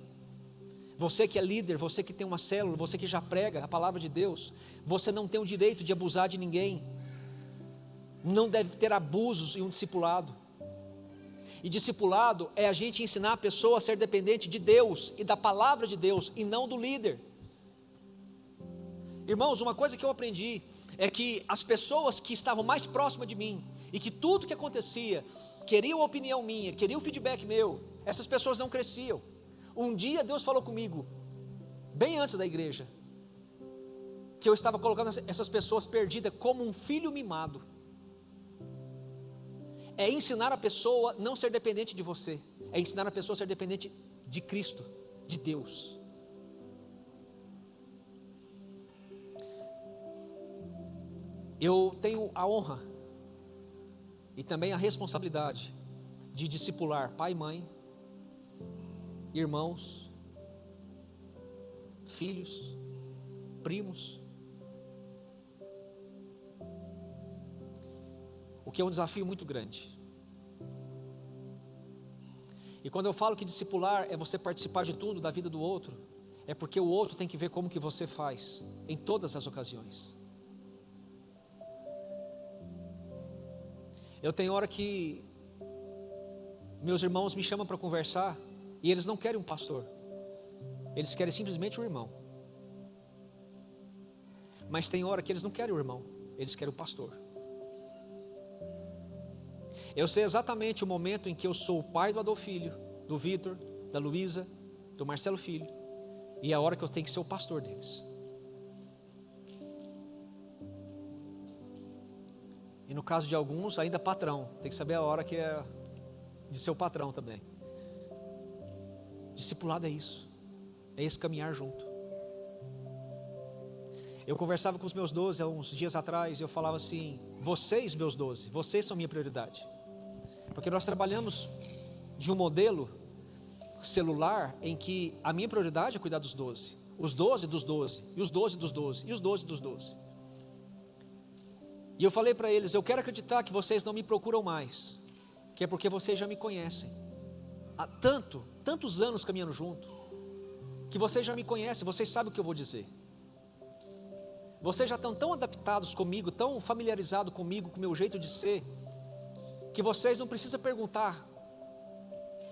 B: Você que é líder, você que tem uma célula, você que já prega a palavra de Deus, você não tem o direito de abusar de ninguém. Não deve ter abusos em um discipulado. E discipulado é a gente ensinar a pessoa a ser dependente de Deus e da palavra de Deus, e não do líder. Irmãos, uma coisa que eu aprendi é que as pessoas que estavam mais próximas de mim, e que tudo que acontecia, queriam a opinião minha, queriam o feedback meu, essas pessoas não cresciam. Um dia Deus falou comigo, bem antes da igreja, que eu estava colocando essas pessoas perdidas como um filho mimado. É ensinar a pessoa a não ser dependente de você, é ensinar a pessoa a ser dependente de Cristo, de Deus. Eu tenho a honra e também a responsabilidade de discipular pai e mãe, irmãos, filhos, primos. O que é um desafio muito grande. E quando eu falo que discipular é você participar de tudo da vida do outro, é porque o outro tem que ver como que você faz, em todas as ocasiões. Eu tenho hora que meus irmãos me chamam para conversar, e eles não querem um pastor, eles querem simplesmente um irmão. Mas tem hora que eles não querem o irmão, eles querem o pastor. Eu sei exatamente o momento em que eu sou o pai do Adolfo Filho, do Vitor, da Luísa, do Marcelo Filho, e é a hora que eu tenho que ser o pastor deles. E no caso de alguns, ainda patrão, tem que saber a hora que é de ser o patrão também. Discipulado é isso, é esse caminhar junto. Eu conversava com os meus 12 há uns dias atrás, e eu falava assim, vocês meus 12, vocês são minha prioridade. Porque nós trabalhamos de um modelo celular em que a minha prioridade é cuidar dos 12, os 12 dos 12, e os 12 dos 12, e os 12 dos 12. E eu falei para eles, eu quero acreditar que vocês não me procuram mais, que é porque vocês já me conhecem. Há tantos anos caminhando junto, que vocês já me conhecem, vocês sabem o que eu vou dizer. Vocês já estão tão adaptados comigo, tão familiarizados comigo, com o meu jeito de ser, que vocês não precisam perguntar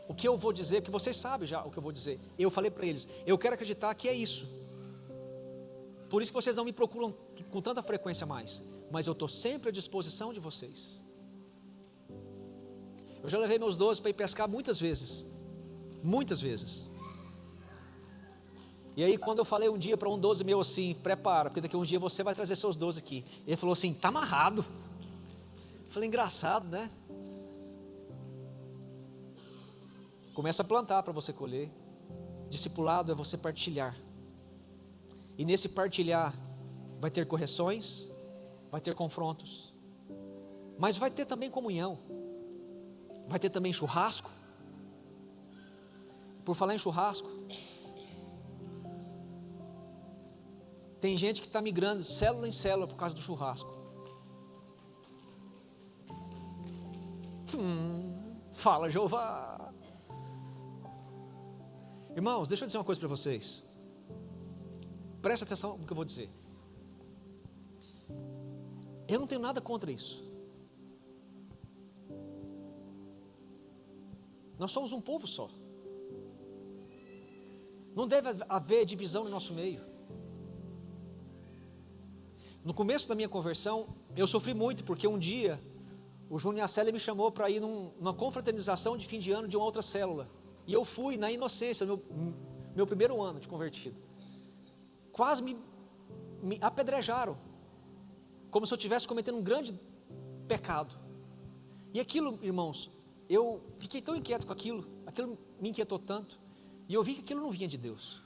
B: o que eu vou dizer, porque vocês sabem já o que eu vou dizer. Eu falei para eles, eu quero acreditar que é isso. Por isso que vocês não me procuram com tanta frequência mais, mas eu estou sempre à disposição de vocês. Eu já levei meus 12 para ir pescar muitas vezes. E aí quando eu falei um dia para um 12 meu assim, prepara, porque daqui a um dia você vai trazer seus 12 aqui. Ele falou assim, está amarrado. Eu falei, engraçado, né? Começa a plantar para você colher. Discipulado é você partilhar. E nesse partilhar vai ter correções, vai ter confrontos, mas vai ter também comunhão, vai ter também churrasco. Por falar em churrasco, Tem gente que está migrando célula em célula por causa do churrasco. Fala, Jeová. Irmãos, deixa eu dizer uma coisa para vocês. Presta atenção no que eu vou dizer. Eu não tenho nada contra isso. Nós somos um povo só. Não deve haver divisão no nosso meio. No começo da minha conversão, eu sofri muito, porque um dia o Júnior e a Célia me chamou para ir numa confraternização de fim de ano de uma outra célula. E eu fui na inocência, meu primeiro ano de convertido. Quase me apedrejaram, como se eu estivesse cometendo um grande pecado. E aquilo, irmãos, eu fiquei tão inquieto com aquilo me inquietou tanto, e eu vi que aquilo não vinha de Deus.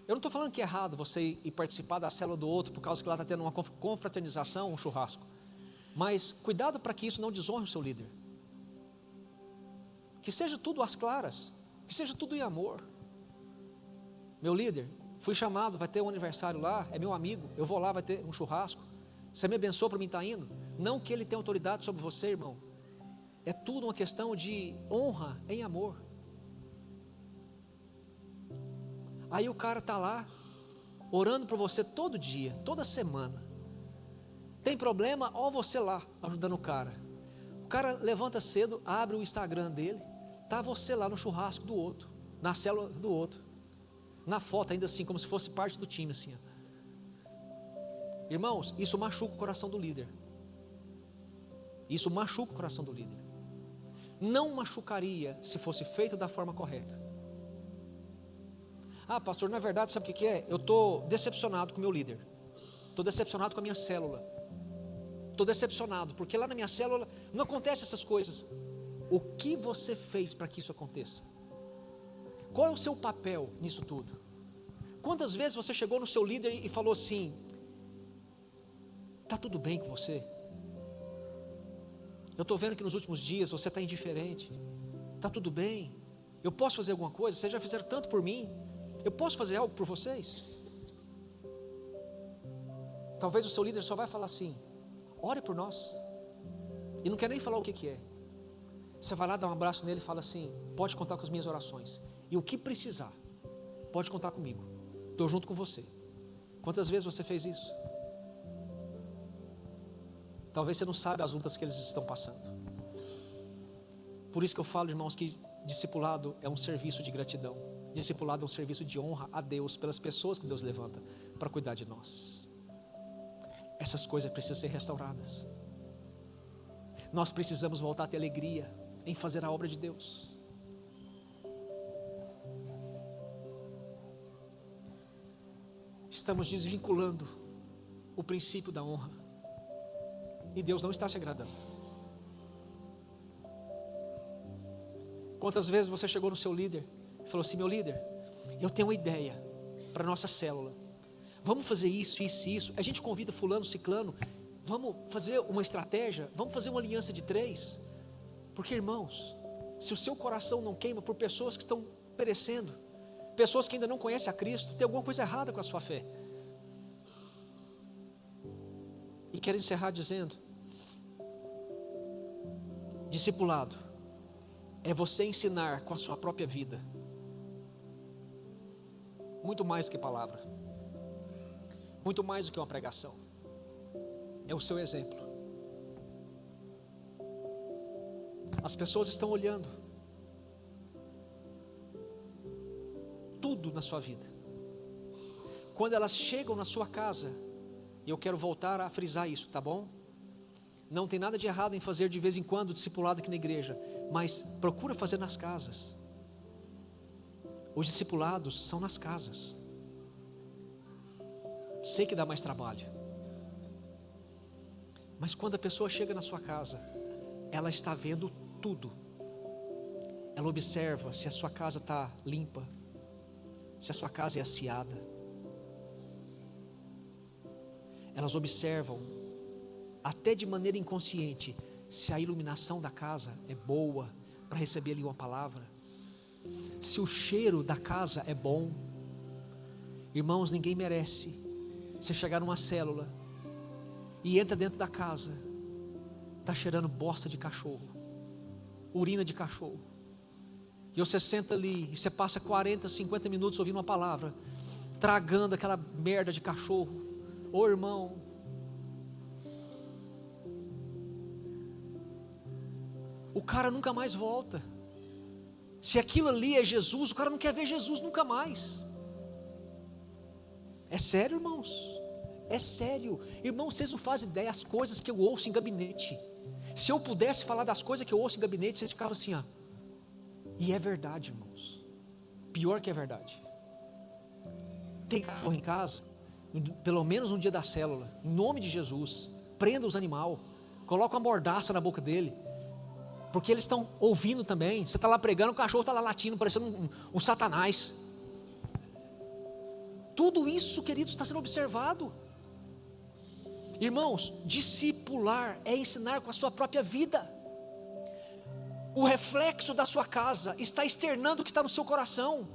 B: Eu não estou falando que é errado você ir participar da célula do outro, por causa que lá está tendo uma confraternização, um churrasco. Mas cuidado para que isso não desonre o seu líder. Que seja tudo às claras, que seja tudo em amor. Meu líder, fui chamado, vai ter um aniversário lá, é meu amigo, eu vou lá, vai ter um churrasco. Você me abençoou para mim estar indo? Não que ele tenha autoridade sobre você, irmão. É tudo uma questão de honra em amor. Aí o cara está lá, orando por você todo dia, toda semana. Tem problema? Ó você lá, ajudando o cara. O cara levanta cedo, abre o Instagram dele, está você lá no churrasco do outro, na célula do outro, na foto ainda assim, como se fosse parte do time assim. Irmãos, isso machuca o coração do líder. Isso machuca o coração do líder. Não machucaria se fosse feito da forma correta. Ah, pastor, na verdade, sabe o que é? Eu estou decepcionado com o meu líder. Estou decepcionado com a minha célula. Estou decepcionado, porque lá na minha célula não acontece essas coisas. O que você fez para que isso aconteça? Qual é o seu papel nisso tudo? Quantas vezes você chegou no seu líder e falou assim: está tudo bem com você? Eu estou vendo que nos últimos dias você está indiferente. Está tudo bem? Eu posso fazer alguma coisa? Vocês já fizeram tanto por mim. Eu posso fazer algo por vocês? Talvez o seu líder só vai falar assim: ore por nós. E não quer nem falar o que é. Você vai lá, dá um abraço nele e fala assim: pode contar com as minhas orações. E o que precisar, pode contar comigo. Estou junto com você. Quantas vezes você fez isso? Talvez você não saiba as lutas que eles estão passando. Por isso que eu falo, irmãos, que discipulado é um serviço de gratidão. Discipulado é um serviço de honra a Deus, pelas pessoas que Deus levanta para cuidar de nós. Essas coisas precisam ser restauradas. Nós precisamos voltar a ter alegria em fazer a obra de Deus. Estamos desvinculando o princípio da honra, e Deus não está se agradando. Quantas vezes você chegou no seu líder e falou assim: meu líder, eu tenho uma ideia para a nossa célula, vamos fazer isso, isso e isso, a gente convida fulano, ciclano, vamos fazer uma estratégia, vamos fazer uma aliança de 3, porque irmãos, se o seu coração não queima por pessoas que estão perecendo, pessoas que ainda não conhecem a Cristo, tem alguma coisa errada com a sua fé. E quero encerrar dizendo: discipulado é você ensinar com a sua própria vida, muito mais do que palavra, muito mais do que uma pregação, é o seu exemplo. As pessoas estão olhando tudo na sua vida. Quando elas chegam na sua casa, e eu quero voltar a frisar isso, tá bom? Não tem nada de errado em fazer de vez em quando discipulado aqui na igreja, mas procura fazer nas casas. Os discipulados são nas casas. Sei que dá mais trabalho, mas quando a pessoa chega na sua casa, ela está vendo tudo. Ela observa se a sua casa está limpa, se a sua casa é asseada. Elas observam, até de maneira inconsciente, se a iluminação da casa é boa para receber ali uma palavra, se o cheiro da casa é bom. Irmãos, ninguém merece você chegar numa célula e entra dentro da casa, está cheirando bosta de cachorro, urina de cachorro, e você senta ali e você passa 40, 50 minutos ouvindo uma palavra, tragando aquela merda de cachorro. Ô irmão, o cara nunca mais volta. Se aquilo ali é Jesus, o cara não quer ver Jesus nunca mais. É sério, irmãos, é sério. Irmãos, vocês não fazem ideia as coisas que eu ouço em gabinete. Se eu pudesse falar das coisas que eu ouço em gabinete, vocês ficavam assim, ó. E é verdade, irmãos, pior que é verdade. Tem cachorro em casa, pelo menos no dia da célula, em nome de Jesus, prenda os animais, coloca uma mordaça na boca dele, porque eles estão ouvindo também. Você está lá pregando, o cachorro está lá latindo, parecendo um satanás. Tudo isso, queridos, está sendo observado. Irmãos, discipular é ensinar com a sua própria vida. O reflexo da sua casa está externando o que está no seu coração.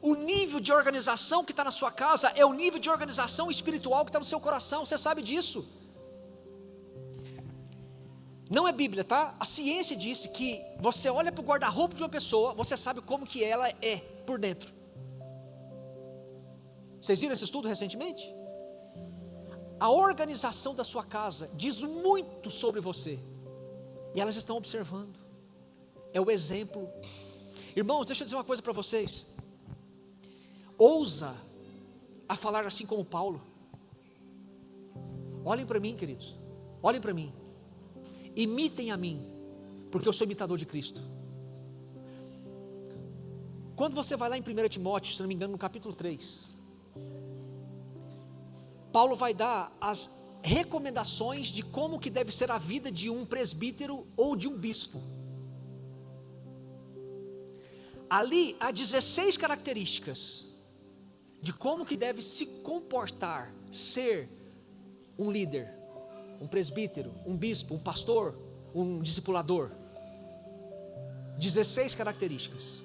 B: O nível de organização que está na sua casa é o nível de organização espiritual que está no seu coração. Você sabe disso? Não é Bíblia, tá? A ciência disse que você olha para o guarda-roupa de uma pessoa, você sabe como que ela é por dentro. Vocês viram esse estudo recentemente? A organização da sua casa diz muito sobre você, e elas estão observando. É o exemplo. Irmãos, deixa eu dizer uma coisa para vocês. Ousa a falar assim como Paulo. Olhem para mim, queridos, olhem para mim, imitem a mim, porque eu sou imitador de Cristo. Quando você vai lá em 1 Timóteo, se não me engano, no capítulo 3, Paulo vai dar as recomendações de como que deve ser a vida de um presbítero ou de um bispo. Ali há 16 características de como que deve se comportar, ser um líder, um presbítero, um bispo, um pastor, um discipulador. 16 características.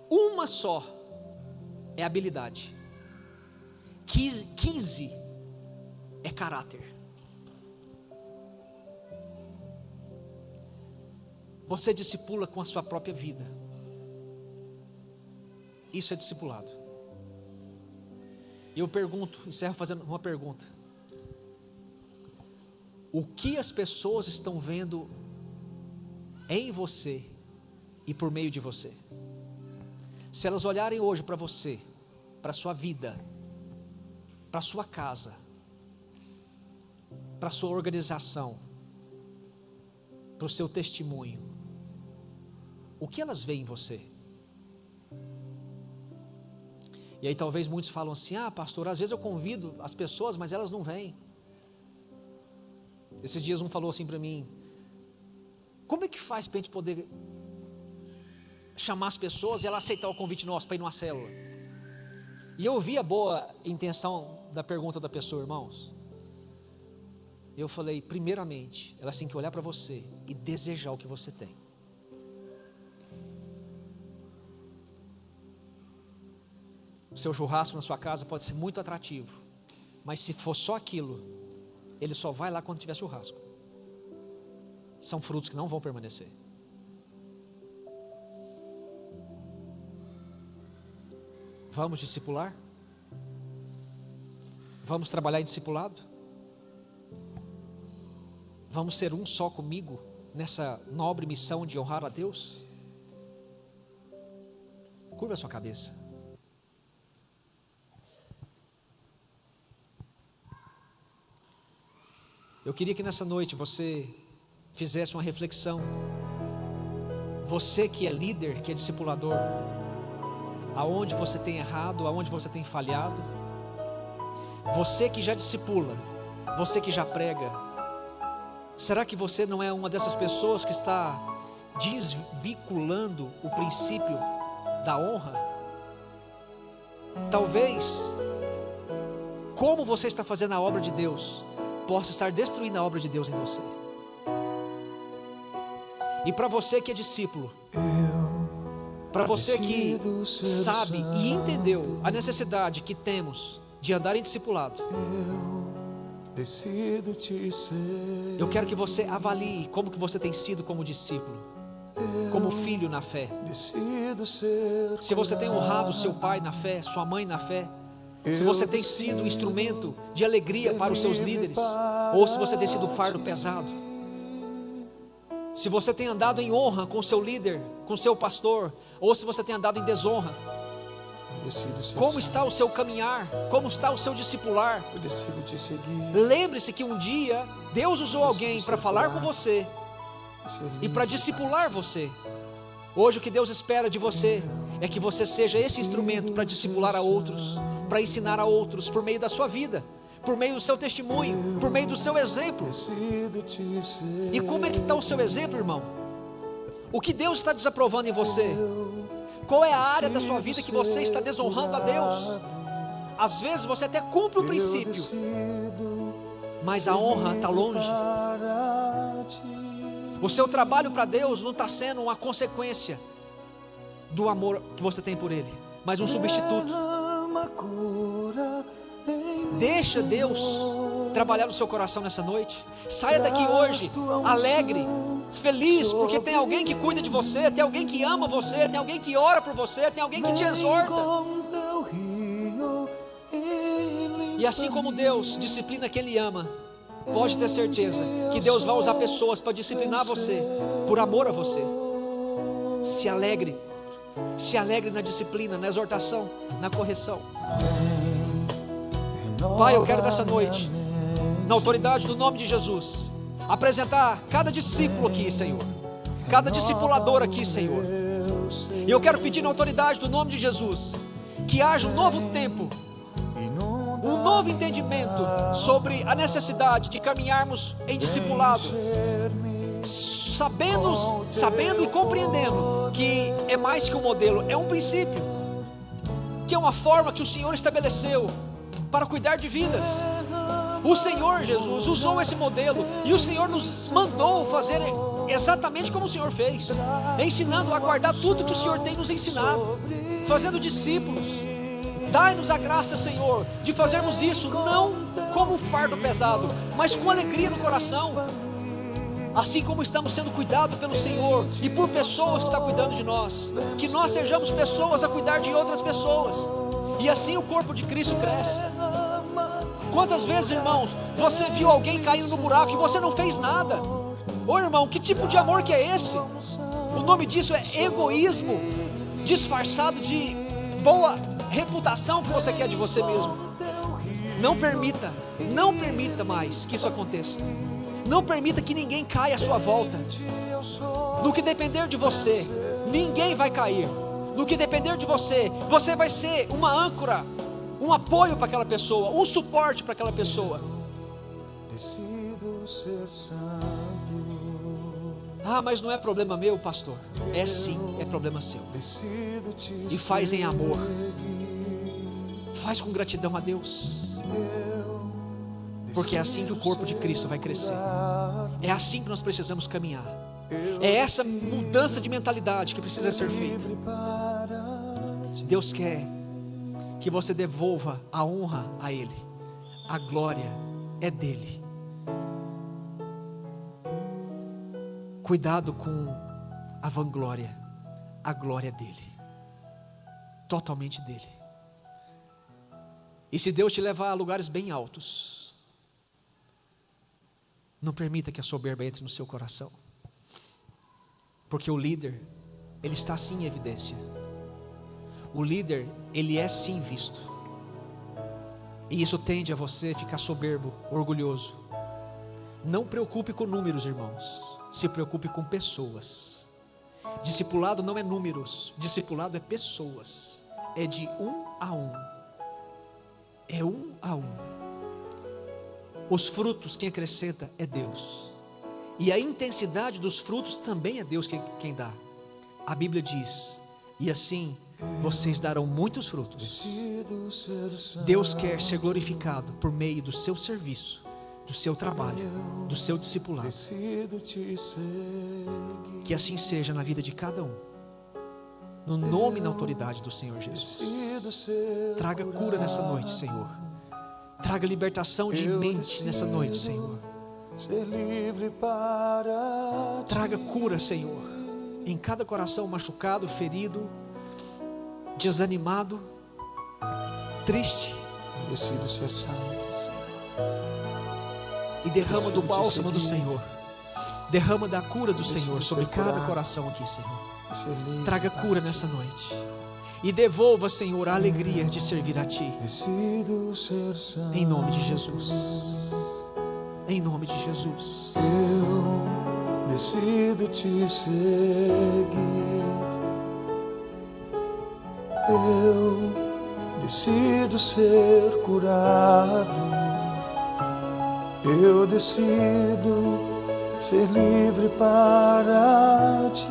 B: Uma só é habilidade. 15 é caráter. Você discipula com a sua própria vida. Isso é discipulado. E eu pergunto, encerro fazendo uma pergunta: o que as pessoas estão vendo em você e por meio de você? Se elas olharem hoje para você, para a sua vida, para a sua casa, para a sua organização, para o seu testemunho, o que elas veem em você? E aí talvez muitos falam assim: ah, pastor, às vezes eu convido as pessoas, mas elas não vêm. Esses dias um falou assim para mim: como é que faz para a gente poder chamar as pessoas e ela aceitar o convite nosso para ir numa célula? E eu vi a boa intenção da pergunta da pessoa, irmãos. Eu falei: primeiramente, ela tem que olhar para você e desejar o que você tem. O seu churrasco na sua casa pode ser muito atrativo, mas se for só aquilo, ele só vai lá quando tiver churrasco. São frutos que não vão permanecer. Vamos discipular? Vamos trabalhar em discipulado? Vamos ser um só comigo nessa nobre missão de honrar a Deus? Curva a sua cabeça. Eu queria que nessa noite você fizesse uma reflexão. Você que é líder, que é discipulador, aonde você tem errado, aonde você tem falhado. Você que já discipula, você que já prega, será que você não é uma dessas pessoas que está desvinculando o princípio da honra? Talvez, como você está fazendo a obra de Deus, possa estar destruindo a obra de Deus em você. E para você que é discípulo, para Para você que sabe e entendeu a necessidade que temos de andar em discipulado, eu quero que você avalie como que você tem sido como discípulo, como filho na fé. Se você tem honrado seu pai na fé, sua mãe na fé, se você tem sido um instrumento de alegria para os seus líderes, ou se você tem sido um fardo pesado. Se você tem andado em honra com seu líder, com seu pastor, ou se você tem andado em desonra. Como está o seu caminhar? Como está o seu discipular? Lembre-se que um dia Deus usou alguém para falar com você e para discipular você. Hoje o que Deus espera de você é que você seja esse instrumento para discipular a outros, para ensinar a outros por meio da sua vida, por meio do seu testemunho, por meio do seu exemplo. E como é que está o seu exemplo, irmão? O que Deus está desaprovando em você? Qual é a área da sua vida que você está desonrando a Deus? Às vezes você até cumpre o princípio, mas a honra está longe. O seu trabalho para Deus não está sendo uma consequência do amor que você tem por Ele, mas um substituto. Deixa Deus trabalhar no seu coração nessa noite. Saia daqui hoje alegre, feliz, porque tem alguém que cuida de você, tem alguém que ama você, tem alguém que ora por você, tem alguém que te exorta. E assim como Deus disciplina quem Ele ama, pode ter certeza que Deus vai usar pessoas para disciplinar você, por amor a você. Se alegre na disciplina, na exortação, na correção. Pai, eu quero nessa noite, na autoridade do nome de Jesus, apresentar cada discípulo aqui, Senhor, cada discipulador aqui, Senhor. E eu quero pedir na autoridade do nome de Jesus, que haja um novo tempo, um novo entendimento sobre a necessidade de caminharmos em discipulado, sabendo e compreendendo que é mais que um modelo, é um princípio, que é uma forma que o Senhor estabeleceu para cuidar de vidas. O Senhor Jesus usou esse modelo e o Senhor nos mandou fazer exatamente como o Senhor fez, ensinando a guardar tudo que o Senhor tem nos ensinado, fazendo discípulos. Dai-nos a graça, Senhor, de fazermos isso não como um fardo pesado, mas com alegria no coração. Assim como estamos sendo cuidados pelo Senhor e por pessoas que estão cuidando de nós, que nós sejamos pessoas a cuidar de outras pessoas, e assim o corpo de Cristo cresce. Quantas vezes, irmãos, você viu alguém caindo no buraco e você não fez nada? Ô irmão, que tipo de amor que é esse? O nome disso é egoísmo, disfarçado de boa reputação que você quer de você mesmo. Não permita mais que isso aconteça. Não permita que ninguém caia à sua volta. No que depender de você, ninguém vai cair. No que depender de você, você vai ser uma âncora, um apoio para aquela pessoa, um suporte para aquela pessoa. Ah, mas não é problema meu, pastor. É sim, é problema seu. E faz em amor. Faz com gratidão a Deus. Porque é assim que o corpo de Cristo vai crescer. É assim que nós precisamos caminhar. É essa mudança de mentalidade que precisa ser feita. Deus quer que você devolva a honra a Ele. A glória é dele. Cuidado com a vanglória. A glória é dele. Totalmente dele. E se Deus te levar a lugares bem altos, não permita que a soberba entre no seu coração. Porque o líder, ele está sim em evidência. O líder, ele é sim visto. E isso tende a você ficar soberbo, orgulhoso. Não preocupe com números, irmãos. Se preocupe com pessoas. Discipulado não é números. Discipulado é pessoas. É de um a um. É um a um. Os frutos quem acrescenta é Deus. E a intensidade dos frutos também é Deus quem dá. A Bíblia diz: e assim vocês darão muitos frutos. Deus quer ser glorificado por meio do seu serviço, do seu trabalho, do seu discipulado. Que assim seja na vida de cada um. no nome e na autoridade do Senhor Jesus. Traga cura nessa noite, Senhor. Traga libertação de mente nessa noite, Senhor. Traga cura, Senhor, em cada coração machucado, ferido, desanimado, triste.
C: Eu decido ser santo.
B: E derrama do bálsamo do Senhor, derrama da cura do Senhor sobre cada coração aqui, Senhor. Traga cura nessa noite e devolva, Senhor, a alegria de servir a Ti. Em nome de Jesus. Em nome de Jesus.
C: Eu decido Te seguir. Eu decido ser curado. Eu decido ser livre para Ti.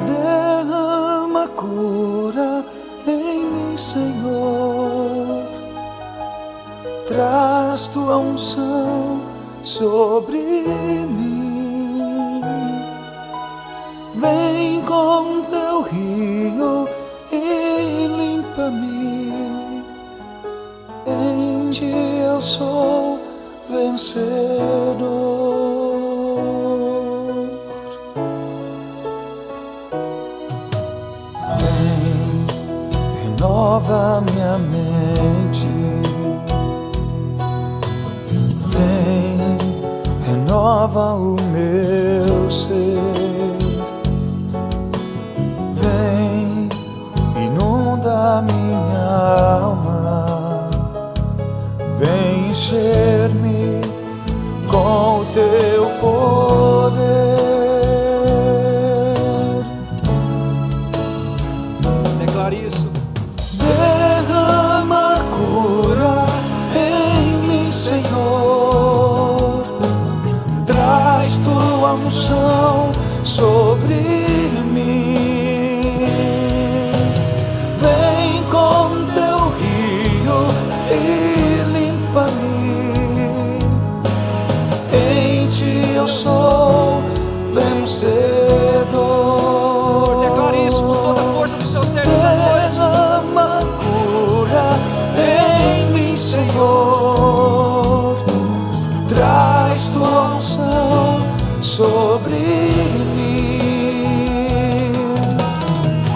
C: Derrama cura em mim, Senhor. Traz Tua unção sobre mim. Vem com Teu rio e limpa-me. Em Ti eu sou vencedor. Vem, renova minha mente. Vem, renova o meu ser. Vem, inunda minha alma. Vem encher-me com o Teu poder.
B: Declare isso.
C: Derrama cura em mim, Senhor. Traz Tua unção sobre mim. Vem com Teu rio e limpa-me. Em Ti eu sou vencedor.
B: Declare isso com toda a força do seu ser nessa noite.
C: Derrama cura em mim, Senhor. Traz Tua unção sobre mim.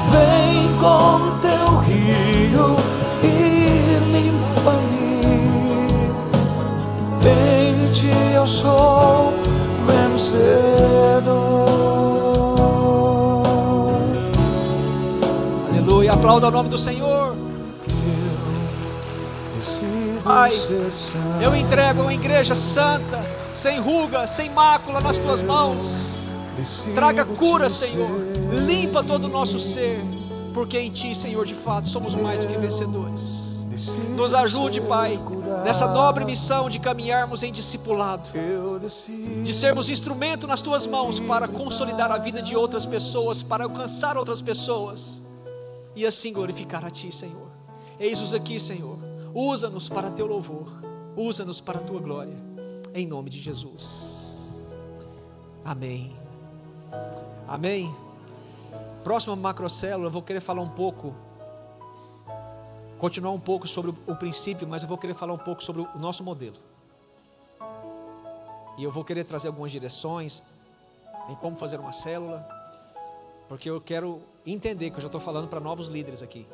C: Vem com Teu rio e limpa-me. Em Ti eu sou vencedor.
B: Aleluia, aplauda o nome do Senhor. Pai, eu entrego uma igreja santa, sem ruga, sem mácula nas Tuas mãos. Traga cura, Senhor. Limpa todo o nosso ser, porque em Ti, Senhor, de fato, somos mais do que vencedores. Nos ajude, Pai, nessa nobre missão de caminharmos em discipulado, de sermos instrumento nas Tuas mãos para consolidar a vida de outras pessoas, para alcançar outras pessoas e assim glorificar a Ti, Senhor. Eis-nos aqui, Senhor. Usa-nos para Teu louvor, usa-nos para a Tua glória, em nome de Jesus. Amém. Amém. Próxima macrocélula, eu vou querer falar um pouco, continuar um pouco sobre o princípio, mas eu vou querer falar um pouco sobre o nosso modelo. E eu vou querer trazer algumas direções em como fazer uma célula, porque eu quero entender que eu já estou falando para novos líderes aqui.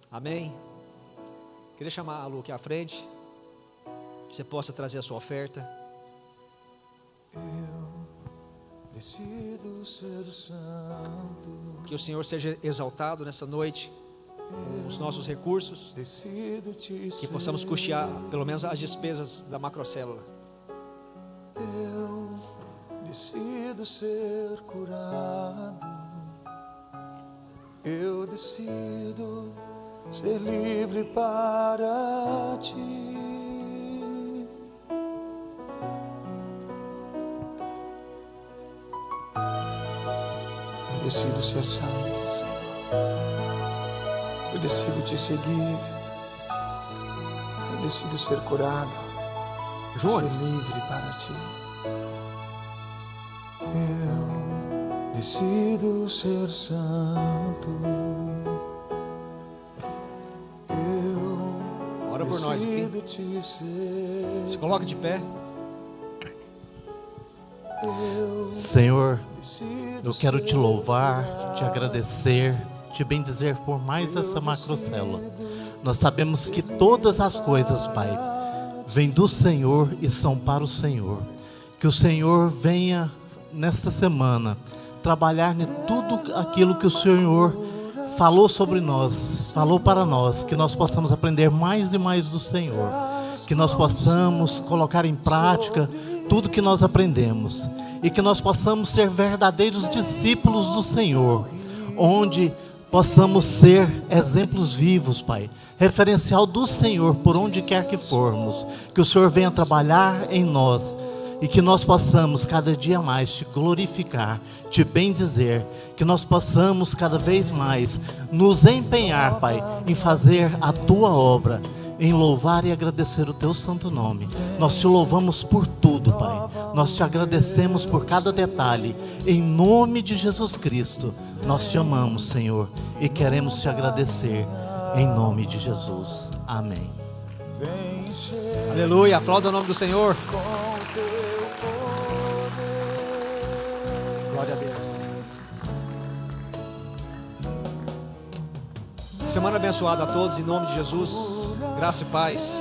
B: Amém? Queria chamar a Lu aqui à frente, que você possa trazer a sua oferta.
C: Decido ser santo.
B: Que o Senhor seja exaltado nessa noite com os nossos recursos, que possamos custear pelo menos as despesas da macrocélula.
C: Eu decido ser curado. Eu decido ser livre para Ti. Eu decido ser santo, Senhor. Eu decido Te seguir. Eu decido ser curado.
B: Júnior.
C: ser livre para ti. Eu decido ser santo. Eu
B: Ora por nós aqui.
C: decido te ser.
B: Se coloca de pé.
D: Senhor, eu quero te louvar, te agradecer, te bendizer por mais essa macrocélula. Nós sabemos que todas as coisas, Pai, vêm do Senhor e são para o Senhor. Que o Senhor venha nesta semana trabalhar em tudo aquilo que o Senhor falou sobre nós, falou para nós, que nós possamos aprender mais e mais do Senhor, que nós possamos colocar em prática tudo que nós aprendemos e que nós possamos ser verdadeiros discípulos do Senhor, onde possamos ser exemplos vivos, Pai, referencial do Senhor por onde quer que formos, que o Senhor venha trabalhar em nós e que nós possamos cada dia mais te glorificar, te bendizer, que nós possamos cada vez mais nos empenhar, Pai, em fazer a tua obra, em louvar e agradecer o teu santo nome. Nós te louvamos por tudo, Pai. Nós te agradecemos por cada detalhe. Em nome de Jesus Cristo, nós te amamos, Senhor, e queremos te agradecer. Em nome de Jesus. Amém.
B: Aleluia, aplauda o nome do Senhor. Glória a Deus. Semana abençoada a todos, em nome de Jesus. Graça e paz.